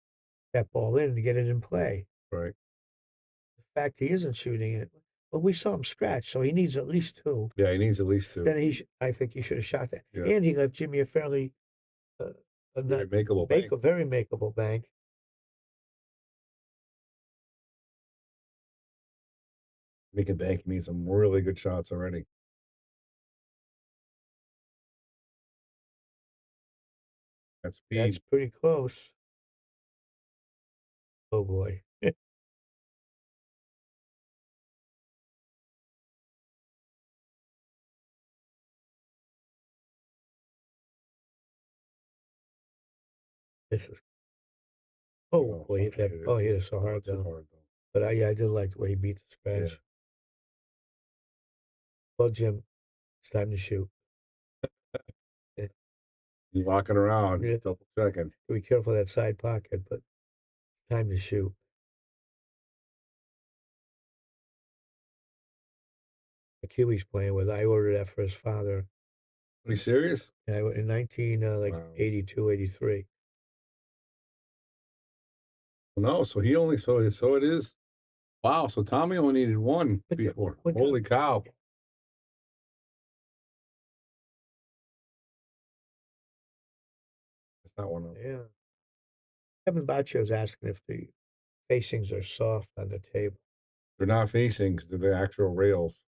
ball in to get it in play. Right. The fact he isn't shooting it, well, we saw him scratch, so he needs at least 2. Yeah, he needs at least 2. Then I think he should have shot that. Yeah. And he left Jimmy a fairly Very makeable bank. very makeable bank. Making bank means some really good shots already. That's speed. That's pretty close. Oh boy. This is. Oh boy, hit that. Oh, he hit it so hard Too though. hard, though. But I did like the way he beat the scratch. Yeah. Well, Jim, it's time to shoot. You're walking around, Yeah. double checking. Be careful of that side pocket, but it's time to shoot. The Cue he's playing with, I ordered that for his father. Are you serious? In 19 Wow. 82, 83. No, so he only so it is. Wow, so Tommy only needed 1 But before. but Holy cow! That's not one of them. Yeah. Kevin Bacio's asking if the facings are soft on the table. They're not facings; they're the actual rails.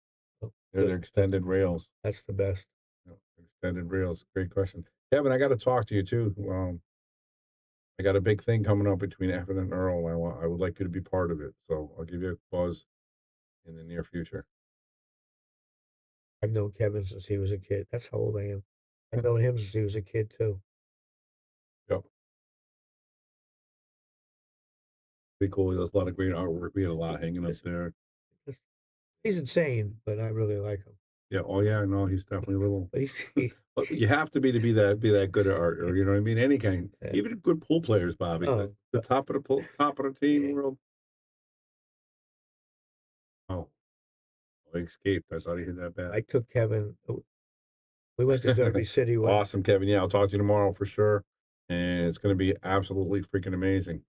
Oh, They're good. the extended rails. That's the best. Yeah, extended rails. Great question, Kevin. I got to talk to you too. I got a big thing coming up between Evan and Earl. I would like you to be part of it. So I'll give you a buzz in the near future. I've known Kevin since he was a kid. That's how old I am. I've known him since he was a kid too. Yep. Pretty cool. He does a lot of great artwork. We had a lot hanging up there. He's insane, but I really like him. Yeah. Oh yeah. No, he's definitely a little. But But you have to be that good at art, or you know what I mean. Any kind, Yeah. even good pool players, Bobby. Oh, the top of the team world. Oh, he escaped. I thought he hit that bad. I took Kevin. We went to Derby City. Awesome, Kevin. Yeah, I'll talk to you tomorrow for sure, and it's going to be absolutely freaking amazing.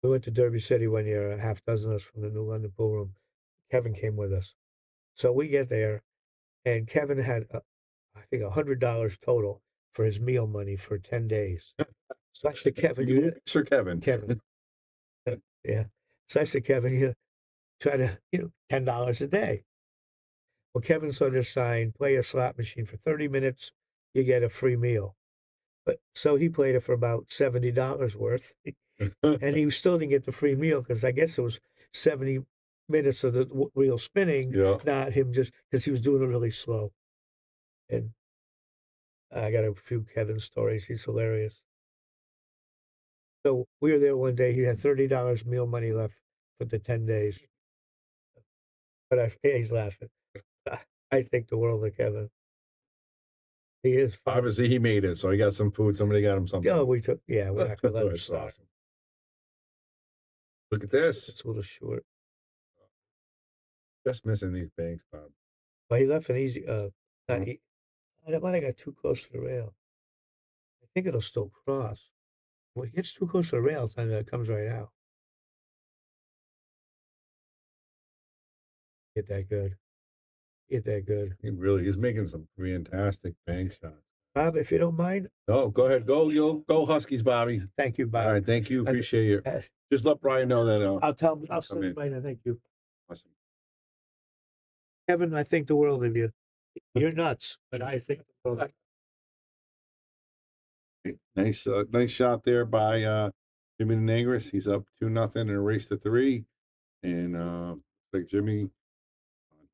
We went to Derby City one year, a half dozen of us from the New London Pool Room. Kevin came with us. So we get there, and Kevin had, I think, $100 total for his meal money for 10 days. So I said, Kevin, Sir Kevin. Kevin. Yeah. So I said, Kevin, you try to, $10 a day. Well, Kevin saw this sign, play a slot machine for 30 minutes, you get a free meal. But so he played it for about $70 worth. And he still didn't get the free meal because I guess it was 70 minutes of the wheel spinning, Yeah. not him just because he was doing it really slow. And I got a few Kevin stories. He's hilarious. So we were there one day. He had $30 meal money left for the 10 days. But he's laughing. I think the world of Kevin. He is funny. Obviously, he made it, so he got some food. Somebody got him something. Oh, we're not gonna let him That's start. awesome. Look at this. It's a little short. Just missing these banks, Bob. But he left an easy. Not that might have got too close to the rail. I think it'll still cross. When it gets too close to the rail, then it comes right out. Get that good. Get that good. He's making some fantastic bank shots. Bob, if you don't mind. No, go ahead. Go Huskies, Bobby. Thank you, Bob. All right, thank you. Appreciate you. Just let Brian know that. I'll send him right now. Thank you. Awesome. Kevin, I think the world of you. You're nuts, but I think the world. Nice shot there by Jimmy Negris. He's up 2-0 in a race to 3. And like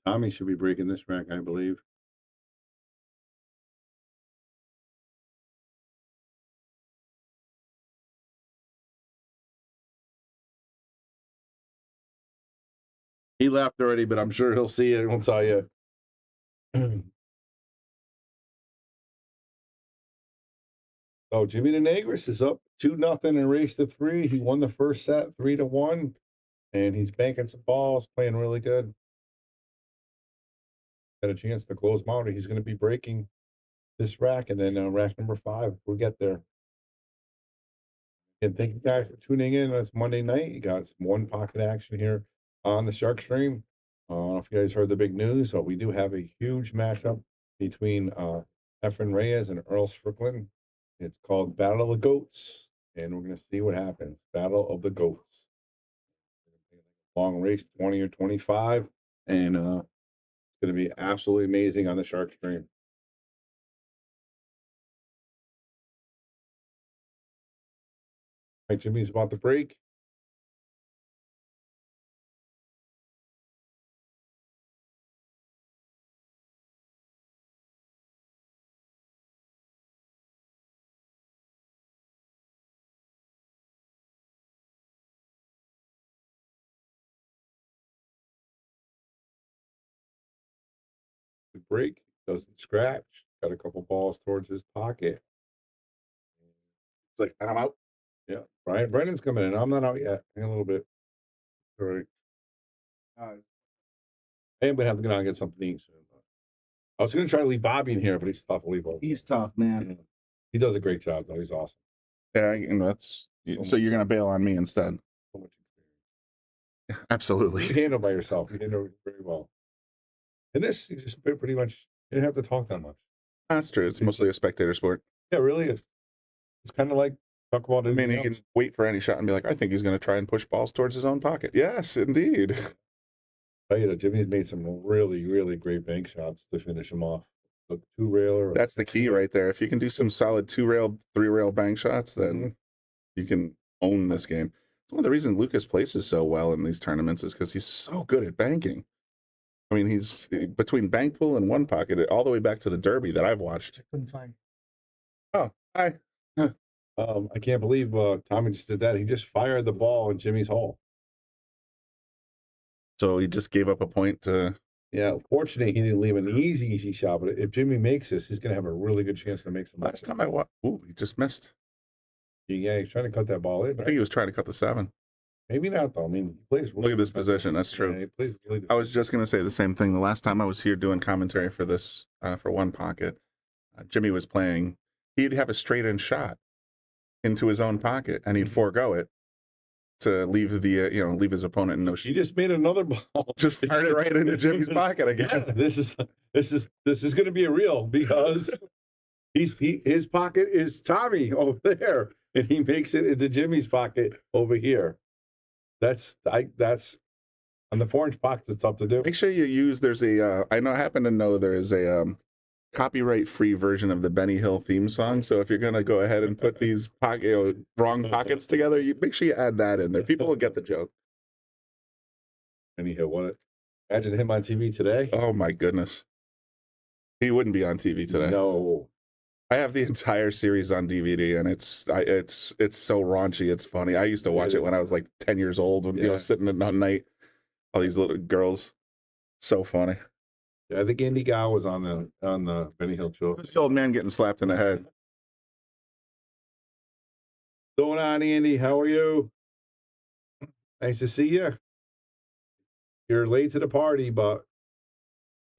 Tommy should be breaking this rack, I believe. He left already, but I'm sure he'll see it and he'll tell you. Oh, Jimmy Negris is up 2-0 in a race to 3. He won the first set 3-1, and he's banking some balls, playing really good. Got a chance to close him out. He's going to be breaking this rack, and then rack number 5. We'll get there. And thank you guys for tuning in. It's Monday night. You got some one pocket action here on the Shark Stream. I don't know if you guys heard the big news, but we do have a huge matchup between Efren Reyes and Earl Strickland. It's called Battle of the Goats, and we're going to see what happens. Battle of the Goats. Long race, 20 or 25, and it's going to be absolutely amazing on the Shark Stream. All right, Jimmy's about to break. Break, doesn't scratch, got a couple balls towards his pocket. It's like, I'm out. Yeah, Brennan's coming in. I'm not out yet. Hang on a little bit. All right. Hey, I'm gonna have to get on and get something to eat soon. I was gonna try to leave Bobby in here, but he's tough to leave. He's tough, man. Yeah. He does a great job, though. He's awesome. Yeah, and that's so you're gonna bail on me instead. So much experience. You Absolutely. handle by yourself. You handle very well. And this, you just pretty much, you didn't have to talk that much. That's true. It's mostly a spectator sport. Yeah, it really is. It's kind of like talk about I mean, anything he else. can wait for any shot and be like, I think he's going to try and push balls towards his own pocket. Yes, indeed. Tell you that Jimmy's made some really, really great bank shots to finish him off. The 2-railer. That's the key right there. If you can do some solid 2-rail, 3-rail bank shots, then you can own this game. It's one of the reasons Lucas places so well in these tournaments is because he's so good at banking. I mean, he's between bank pool and one pocket all the way back to the Derby that I've watched. I couldn't find. Oh, hi. I can't believe Tommy just did that. He just fired the ball in Jimmy's hole. So he just gave up a point to. Yeah, fortunately, he didn't leave an easy shot. But if Jimmy makes this, he's going to have a really good chance to make some. Last time I watched, ooh, he just missed. Yeah, he's trying to cut that ball in. I think he was trying to cut the 7. Maybe not, though. I mean, he plays really Look at this position. That's true. Yeah, he plays really I was just going to say the same thing. The last time I was here doing commentary for this, for one pocket, Jimmy was playing. He'd have a straight in shot into his own pocket, and he'd forego it to leave the leave his opponent in no. He just made another ball. Just fired it right into Jimmy's pocket again. Yeah, this is going to be a real because his pocket is Tommy over there, and he makes it into Jimmy's pocket over here. That's on the 4-inch pockets. It's tough to do. Make sure you use. There's a. I happen to know there is a copyright-free version of the Benny Hill theme song. So if you're gonna go ahead and put these wrong pockets together, you make sure you add that in there. People will get the joke. Anyhow, what? Imagine him on TV today. Oh my goodness. He wouldn't be on TV today. No. I have the entire series on DVD, and it's so raunchy. It's funny. I used to watch it when I was like 10 years old, when, sitting at night, all these little girls. So funny. Yeah, I think Andy Gow was on the Benny Hill show. This old man getting slapped in the head. What's going on, Andy? How are you? Nice to see you. You're late to the party, but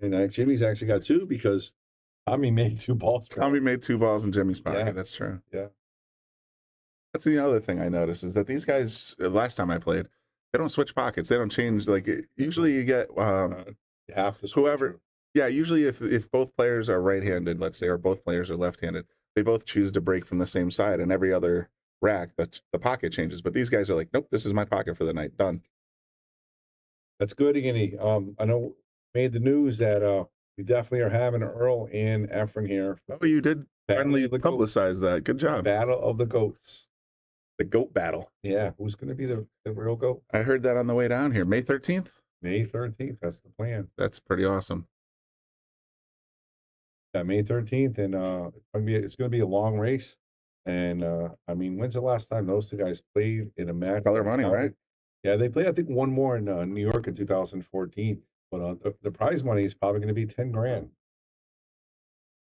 Jimmy's actually got 2 because Tommy made 2 balls. Tommy made 2 balls in Jimmy's pocket. Yeah. That's true. Yeah. That's the other thing I noticed is that these guys, last time I played, they don't switch pockets. They don't change. Like, usually you get You have to whoever. Yeah, usually if both players are right-handed, let's say, or both players are left-handed, they both choose to break from the same side, and every other rack, the pocket changes. But these guys are like, nope, this is my pocket for the night. Done. That's good, Andy. I know made the news that we definitely are having Earl and Efren here. Oh, you did finally publicize that. Good job. Battle of the Goats. The goat battle. Yeah, who's going to be the real goat? I heard that on the way down here. May 13th? May 13th. That's the plan. That's pretty awesome. Yeah, May 13th, and it's going to be a long race. And I mean, when's the last time those 2 guys played in a match? Color Money, right? Yeah, they played, I think, one more in New York in 2014. But the prize money is probably going to be 10 grand.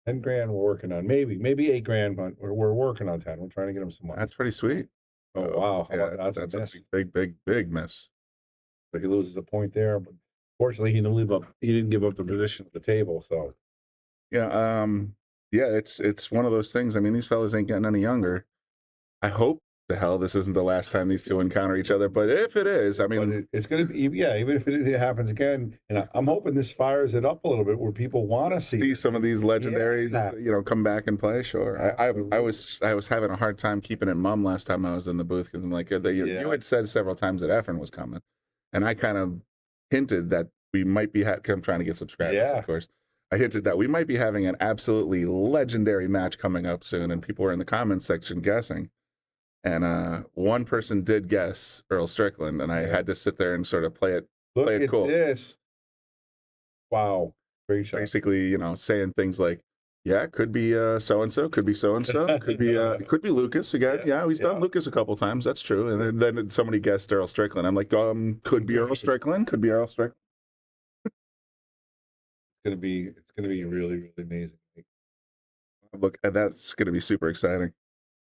10 grand we're working on. Maybe 8 grand, but we're working on 10. We're trying to get them some money. That's pretty sweet. Oh, wow. Yeah, That's a miss. big miss. But he loses a point there. But fortunately, he didn't give up the position at the table. So yeah, it's one of those things. I mean, these fellas ain't getting any younger. I hope the hell this isn't the last time these 2 encounter each other. But if it is, I mean, it's going to be, even if it happens again, and I'm hoping this fires it up a little bit where people want to see some of these legendaries, come back and play. Sure. I was having a hard time keeping it mum last time I was in the booth because I'm like, you had said several times that Efren was coming, and I kind of hinted that we might be I'm trying to get subscribers, of course. I hinted that we might be having an absolutely legendary match coming up soon, and people were in the comments section guessing. And one person did guess Earl Strickland, and I had to sit there and sort of play it cool. This. Wow. Great shot. Basically, saying things like, yeah, could be so-and-so, could be so-and-so, could be Lucas again. Yeah, he's done Lucas a couple times. That's true. And then somebody guessed Earl Strickland. I'm like, could be Earl Strickland. Could be Earl Strickland. It's gonna be really, really amazing. Look, that's gonna be super exciting.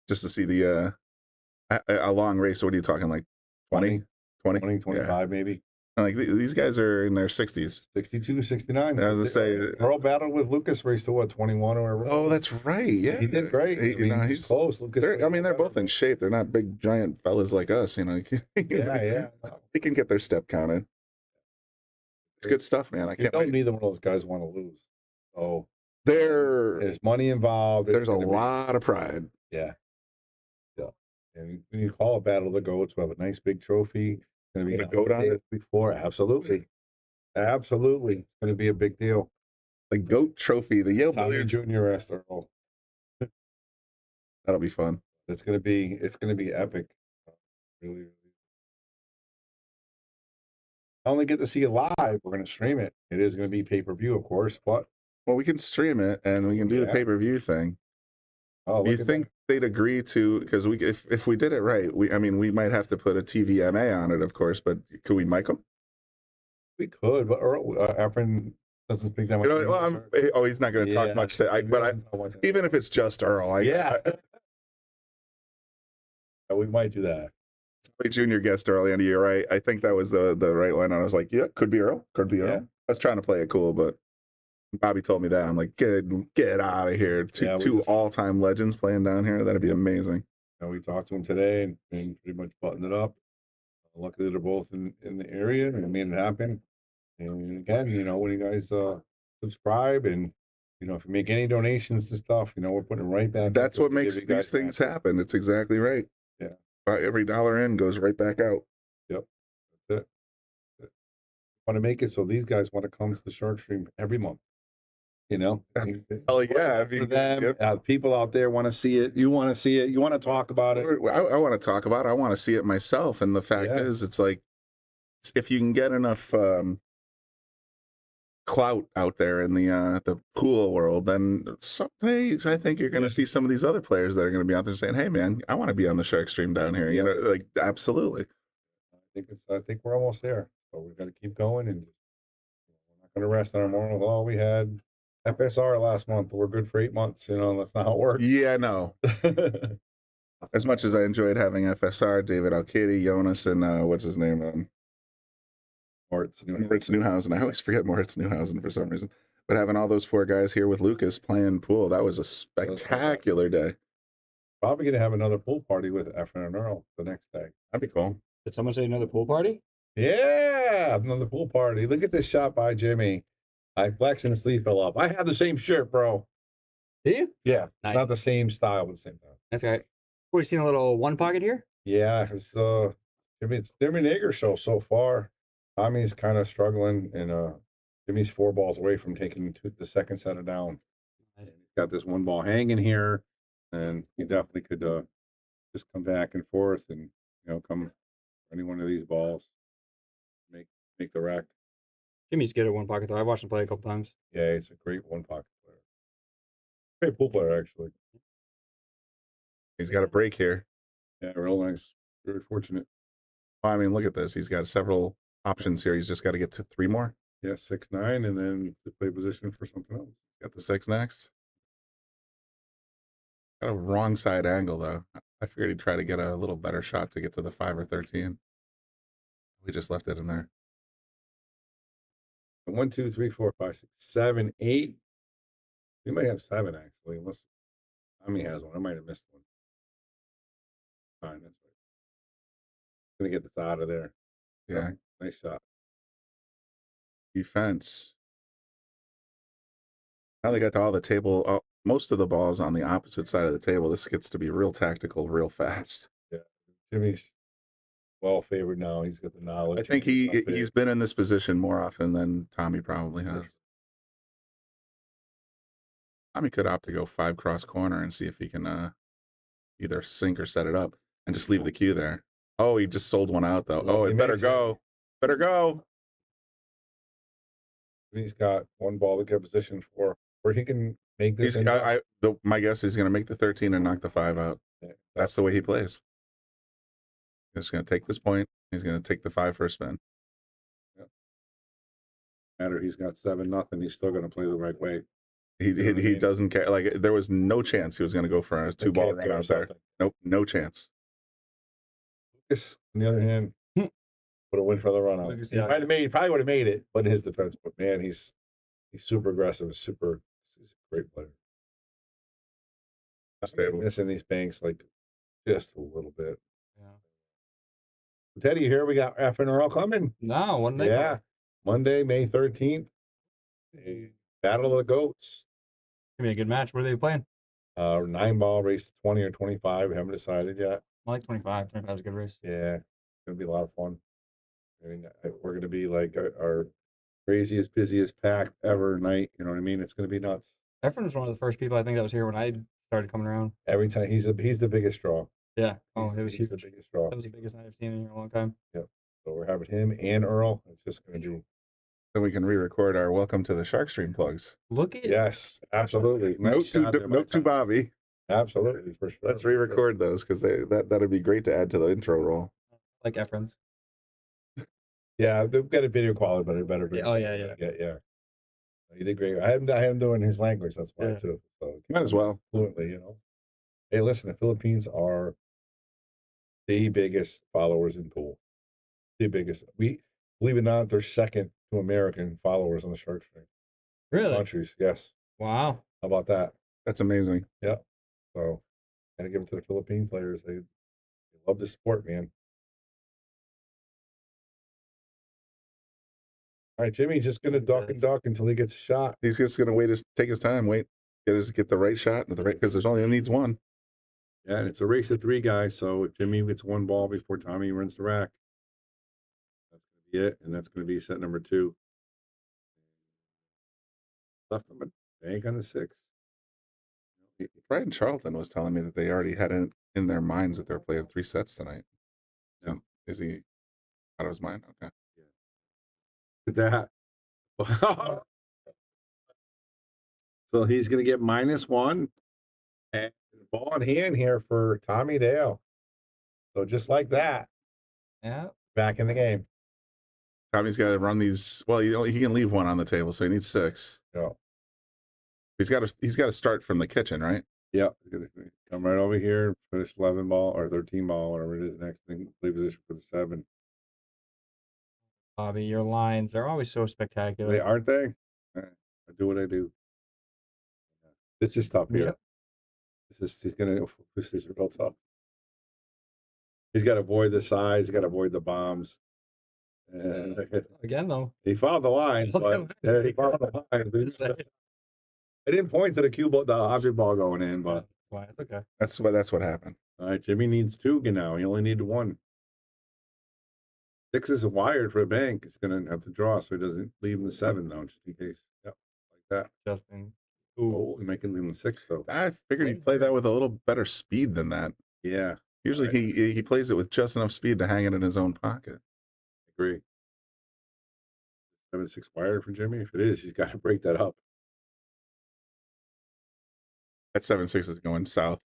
Just to see a long race. What are you talking, like 20, 25 maybe? Like these guys are in their 60s. 62, 69. I was going to say Earl battled with Lucas, raced to what, 21 or whatever? Oh, that's right. Yeah. He did great. He's close. Lucas. They're both in shape. They're not big giant fellas like us, Yeah. They can get their step counted. It's good stuff, man. I can't wait. Neither one of those guys want to lose. So there's money involved. There's a lot of pride. Yeah. And when you call a Battle of the Goats, we'll have a nice big trophy. It's going to be a goat on it before. Absolutely. It's going to be a big deal. The goat trophy, the Yale Billiards Junior Earl. That'll be fun. It's going to be epic. Really, really. I only get to see it live. We're going to stream it. It is going to be pay-per-view, of course, but we can stream it and we can do the pay-per-view thing. Oh, do you think they'd agree to? Because if we did it right, we might have to put a TVMA on it, of course. But could we mic them? We could, but Efren doesn't speak that much. He's not going to talk much. Even if it's just Earl, we might do that. Junior guessed early, and you're right. I think that was the right one. And I was like, yeah, could be Earl. Could be Earl. Yeah. I was trying to play it cool, but Bobby told me that. I'm like, get out of here. Two all-time legends playing down here. That'd be amazing. And we talked to him today and pretty much buttoned it up. Luckily, they're both in the area and made it happen. And again, when you guys subscribe and if you make any donations to stuff, we're putting it right back. That's what makes these things happen. It's exactly right. Yeah. Every dollar in goes right back out. Yep. That's it. Want to make it so these guys want to come to the Shark Stream every month. Oh yeah, for them, people out there want to see it. You want to see it. You want to talk about it. I want to talk about it. I want to see it myself. And the fact is, it's like if you can get enough clout out there in the pool world, then some days I think you're going to see some of these other players that are going to be out there saying, "Hey, man, I want to be on the Shark Stream down here." You know, like absolutely. I think we're almost there. So we've got to keep going, and we're not going to rest on our morning. Oh, we had FSR last month. We're good for 8 months. You know, that's not how it works. Yeah, no. As much as I enjoyed having FSR, David Alcady, Jonas, and what's his name? Moritz Newhausen. I always forget Moritz Newhausen for some reason. But having all those 4 guys here with Lucas playing pool, that was a spectacular day. Probably going to have another pool party with Efren and Earl the next day. That'd be cool. Did someone say another pool party? Yeah, another pool party. Look at this shot by Jimmy. I flexing the sleeve fell off. I have the same shirt, bro. Do you? Yeah, Nice. it's not the same style, but the same time. That's right. We've seen a little one pocket here. Yeah, it's Jimmy Nager show so far. Tommy's kind of struggling, and Jimmy's 4 balls away from taking the second set of down. Nice. He's got this 1 ball hanging here, and he definitely could just come back and forth, and come any one of these balls, make the rack. Jimmy's good at one pocket though. I've watched him play a couple times. Yeah, he's a great 1 pocket player. Great pool player, actually. He's got a break here. Yeah, real nice. Very fortunate. I mean, look at this. He's got several options here. He's just got to get to 3 more. Yeah, 6-9, and then to play position for something else. Got the 6 next. Got a wrong side angle though. I figured he'd try to get a little better shot to get to the 5 or 13. We just left it in there. 1, 2, 3, 4, 5, 6, 7, 8. We might have 7 actually, unless Tommy has one. I might have missed one. Fine, that's right. Gonna get this out of there. Yeah. Nice shot. Defense. Now they got to all the table. Most of the balls on the opposite side of the table. This gets to be real tactical, real fast. Yeah, Jimmy's well favored now. He's got the knowledge. I think he's been in this position more often than Tommy probably has. Tommy could opt to go 5 cross corner and see if he can either sink or set it up and just leave the cue there. Oh, he just sold one out though. Oh, it better go. Better go. He's got 1 ball to get position for where he can make this. My guess is he's going to make the 13 and knock the 5 out. Yeah. That's the way he plays. He's going to take this point. He's going to take the 5 for a spin. Yep. Matter he's got 7-0. He's still going to play the right way. He doesn't care. Like there was no chance he was going to go for a 2-ball run out there. Nope, no chance. Lucas, on the other hand, would have went for the run out. Lucas, He probably would have made it, but in his defense. But man, he's super aggressive. He's a great player. Stable. Missing these banks like just a little bit. Yeah. Teddy, here we got F and Earl coming. No, one night. Yeah, Monday, May 13th. Battle of the Goats. Gonna be a good match. What are they playing? 9-ball race, 20 or 25. We haven't decided yet. I like 25. 25 is a good race. Yeah, it's gonna be a lot of fun. I mean, we're gonna be like our craziest, busiest pack ever night. You know what I mean? It's gonna be nuts. Efren was one of the first people I think that was here when I started coming around. Every time he's the biggest draw. Yeah. Oh, He's it was he's huge. the biggest draw. That was the biggest night I've seen in a long time. So we're having him and Earl. It's just gonna be. Then we can re-record our welcome to the Shark Stream plugs. Look at Yes, absolutely. Note Nice shot there by to Tom. Bobby. Absolutely, for sure. Let's re-record those because that'd be great to add to the intro roll. like Efren's. Yeah, they've got a video quality, but it better be. Oh, yeah. Yeah. He did great. I had him doing his language. That's why Yeah. too. So Might as well. fluently. Hey, listen, the Philippines are the biggest followers in pool. The biggest. We believe it or not, they're second to American followers on the Shark Stream. Really? Countries, yes. Wow. How about that? That's amazing. So, gotta give it to the Philippine players. They love the sport, man. All right, Jimmy's just gonna duck and duck until he gets a shot. He's just gonna take his time, get the right shot because there's only needs one. Yeah, and it's a race of 3 guys. So Jimmy gets 1 ball before Tommy runs the rack. That's gonna be it, and that's gonna be set number 2. Left him a bank on the 6. Brian Charlton was telling me that they already had it in their minds that they're playing 3 sets tonight. Yeah. Is he out of his mind? Okay. Yeah, Look at that. So he's going to get -1 and ball in hand here for Tommy Dale. So just like that, Yeah. back in the game. Tommy's got to run these. Well, he can leave one on the table, so he needs 6. Yeah. He's got to start from the kitchen, right? Yep. Come right over here, finish 11 ball or 13 ball, whatever it is. Next thing, play position for the 7. Bobby, your lines, they're always so spectacular. They aren't they? All right. I do what I do. This is tough here. Yep. This is real tough. He's got to avoid the sides. He's got to avoid the bombs. Again, though. He followed the line, but he followed the line. Just saying. I didn't point to the cue ball, the object ball going in, but Why? It's okay. That's what happened. all right. Jimmy needs 2 now. He only needed 1. 6 is wired for a bank. He's gonna have to draw, so he doesn't leave him the 7 though, just in case. Yep, like that. Justin. Ooh. Oh, he making him the 6 though. I figured he'd play that with a little better speed than that. Yeah, Usually he plays it with just enough speed to hang it in his own pocket. agree. 7-6 wired for Jimmy. If it is, he's got to break that up. That 7-6 is going south.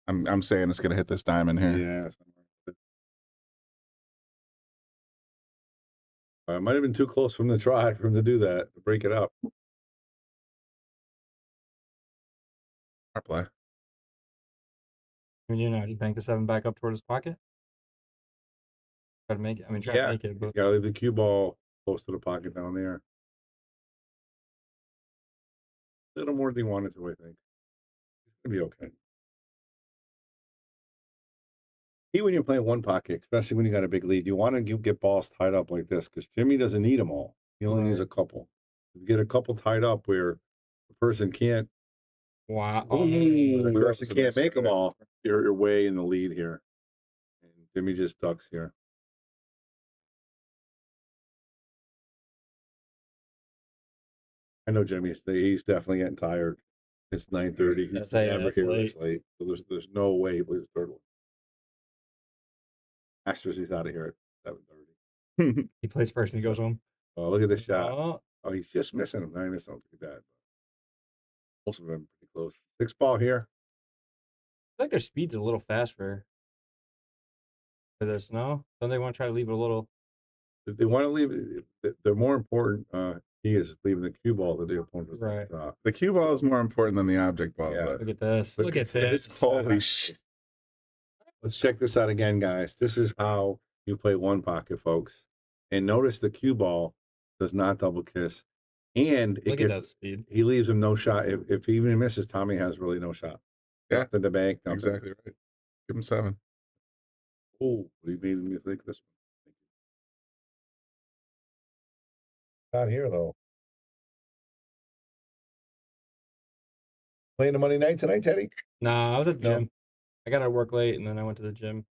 I'm saying it's gonna hit this diamond here. Yeah. It might have been too close from the try for him to do that, to break it up. Smart play. I mean, just bank the 7 back up toward his pocket. Try to make it. I mean, try to make it, He's but got to leave the cue ball close to the pocket down there. A little more than he wanted to, I think. It's gonna be okay. When you're playing one pocket, especially when you got a big lead, you want to get balls tied up like this because Jimmy doesn't need them all. He only needs a couple. If you get a couple tied up where the person can't, wow. the We're person can't make them all, you're way in the lead here. And Jimmy just ducks here. I know Jimmy's definitely getting tired. It's 9:30. He's That's it, never that's here late. this late. So there's no way he plays the third one. Masters, he's out of here at 7:30. He plays first and he goes home. Oh, look at this shot. Oh, Oh, he's just missing him. Not even something too bad. Most of them pretty close. 6 ball here. I feel like their speed's a little fast for this, no? Don't they want to try to leave it a little? If they want to leave, they're more important. He is leaving the cue ball to the opponent's Right. shot. The cue ball is more important than the object ball. Yeah. But Look at this. Look at this. holy shit. Let's check this out again, guys. This is how you play one pocket, folks. And notice the cue ball does not double kiss. And it Look at that gets, speed. he leaves him no shot. If he even misses, Tommy has really no shot. Yeah. Nothing to bank. Nothing. Exactly right. Give him 7. Oh, he made me think this one. Not here, though. Playing the Monday night tonight, Teddy? Nah, I was at the No. gym. I got to work late and then I went to the gym.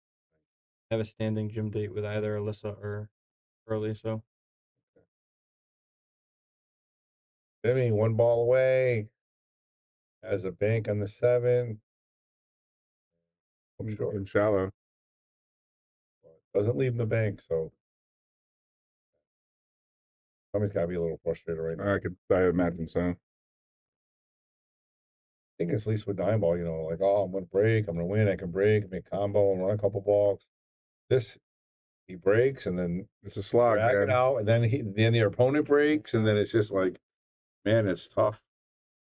I have a standing gym date with either Alyssa or Early, so Jimmy, 1 ball away. Has a bank on the 7. I'm sure. In shallow. Doesn't leave the bank, so Tommy's got to be a little frustrated right now. I imagine so. I think it's at least with dime ball, like, oh, I'm going to break, I'm going to win, I can break, make combo, and run a couple balls. This, he breaks, and then It's a slog, drag it man. out, and then the opponent breaks, and then it's just like, man, it's tough.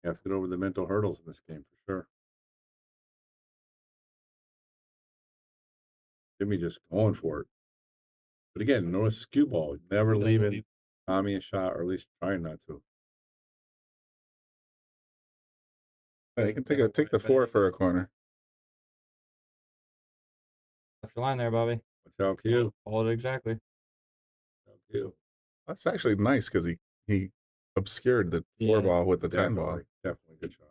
You have to get over the mental hurdles in this game for sure. Jimmy just going for it. But again, notice his cue ball. Never Doesn't leaving leave. Tommy a shot, or at least trying not to. Yeah, you can take the 4 for a corner. left your line there, Bobby. Watch out, cue. Followed it exactly. Watch out, cue. That's actually nice because he obscured the 4 Yeah. ball with the 10 ball. Definitely good shot.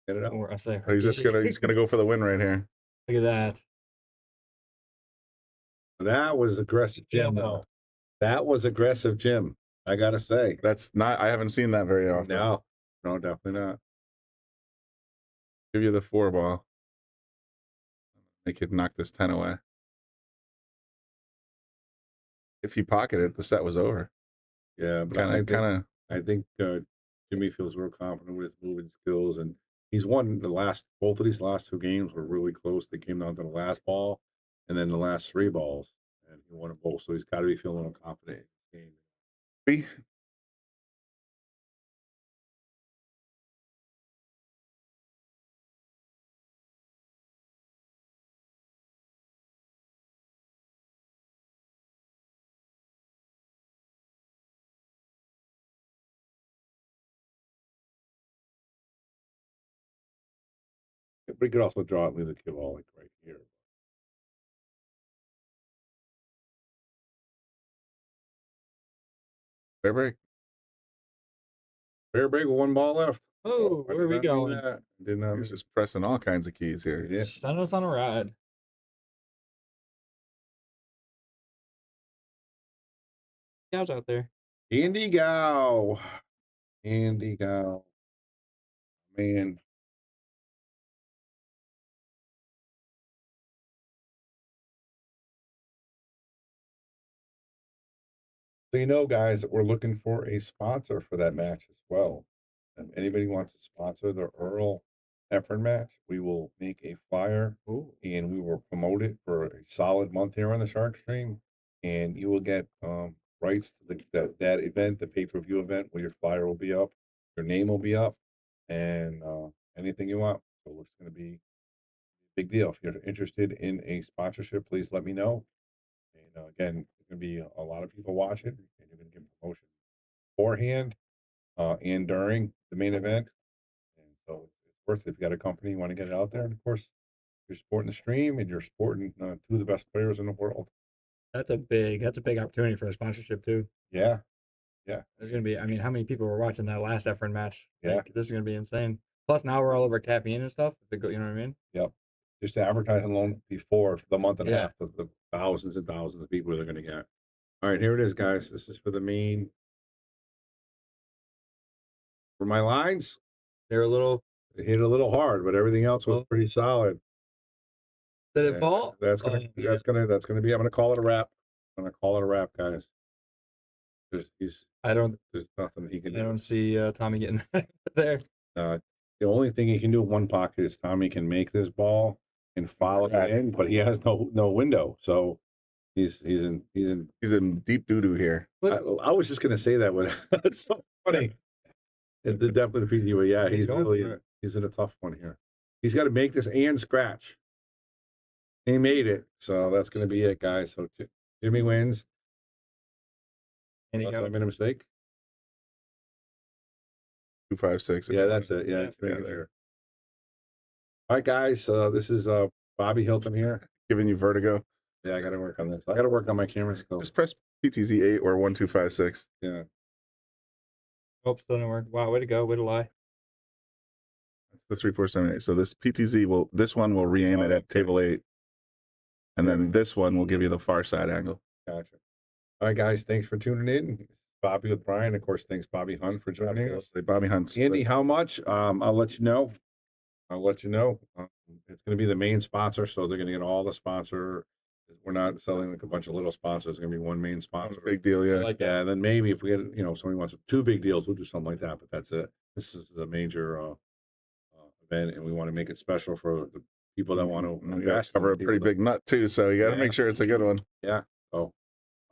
Get it out. Or I say, He's gonna go for the win right here. Look at that. That was aggressive, Jim. Though. That was aggressive, Jim. I gotta say. I haven't seen that very often. No, definitely not. Give you the 4 ball. They could knock this 10 away. if he pocketed it, the set was over. Yeah, but I think Jimmy feels real confident with his moving skills, and he's won both of these last 2 games were really close. They came down to the last ball, and then the last 3 balls, and he won them both. So he's got to be feeling confident in this game. Three. But he could also draw it, leave the cue ball like right here. Fair break. Fair break with 1 ball left. Oh, I where are did we not mean going? that. Did not He was mean just pressing all kinds of keys here. Yeah. Send us on a ride. Cows out there. Andy Gow. Andy Gow. Man. So you know, guys, that we're looking for a sponsor for that match as well. If anybody wants to sponsor the Earl Efron match, we will make a flyer Ooh. and we will promote it for a solid month here on the Shark Stream. And you will get rights to that event, the pay-per-view event, where your flyer will be up, your name will be up, and anything you want. So it's going to be a big deal. If you're interested in a sponsorship, please let me know. And again, there's going to be a lot of people watching, and you're going to get promotion beforehand and during the main event. And so it's worth it. If you got a company, you want to get it out there. And of course, you're supporting the stream and you're supporting 2 of the best players in the world. That's a big opportunity for a sponsorship too. Yeah. Yeah. There's gonna be, I mean, how many people were watching that last Efren match? Yeah. Like, this is gonna be insane. Plus, now we're all over caffeine and stuff. You know what I mean? Yep. Just to advertise alone before the month and a Yeah. half of the thousands and thousands of people they're going to get. All right, here it is, guys. This is for the main. For my lines, They're a little. it hit a little hard, but everything else was Oh. pretty solid. Did it Yeah, fall? That's gonna Oh, man. that's gonna be. I'm gonna call it a wrap. I'm gonna call it a wrap, guys. I don't There's nothing he can do. see Tommy getting there. The only thing he can do with one pocket is Tommy can make this ball and follow it in, but he has no window. So he's in He's in deep doo doo here. I was just gonna say that, but it's so funny. It's definitely the PG, but yeah, He's going for it. he's in a tough one here. He's got to make this and scratch. He made it, so that's gonna be it, guys. So Jimmy wins. And Unless I made a mistake. 256. Yeah, that's it. Yeah, just making sure. All right, guys. This is Bobby Hilton here. Giving you vertigo. Yeah, I got to work on this. I got to work on my camera skills. Just press PTZ 8 or 1256. Yeah. Oh, still didn't work. Wow, way to go. Way to lie. That's the 3478. So this PTZ this one will re-aim it at table 8. And then this one will give you the far side angle. Gotcha. All right, guys. Thanks for tuning in. Bobby with Brian. Of course, thanks Bobby Hunt for joining us. Bobby Hunt's. Andy, how much? I'll let you know. It's going to be the main sponsor, so they're going to get all the sponsor. We're not selling like a bunch of little sponsors. It's going to be one main sponsor. Big deal, yeah. I like that. Yeah, and then maybe if we get, if somebody wants 2 big deals, we'll do something like that. But that's it. This is a major event, and we want to make it special for the people that want to We got invest. to cover a and pretty people big nut too, so you got to Yeah. make sure it's a good one. Yeah. So,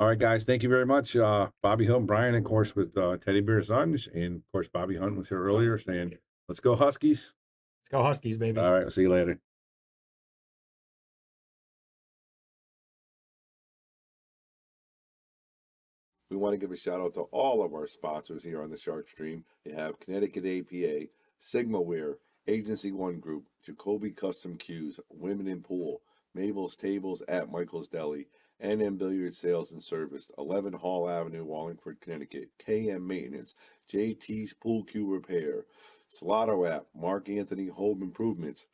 all right, guys. Thank you very much, Bobby Hill and Brian, of course, with Teddy Bear Sons, and of course Bobby Hunt was here earlier saying, "Let's go Huskies." Let's go Huskies, baby. All right. I'll see you later. We want to give a shout out to all of our sponsors here on the Shark Stream. You have Connecticut APA, Sigma Wear, Agency One Group, Jacoby Custom Cues, Women in Pool, Mabel's Tables at Michael's Deli, NM Billiard Sales and Service, 11 Hall Avenue, Wallingford, Connecticut, KM Maintenance, JT's Pool Cue Repair, Salotto app, Mark Anthony Home Improvements,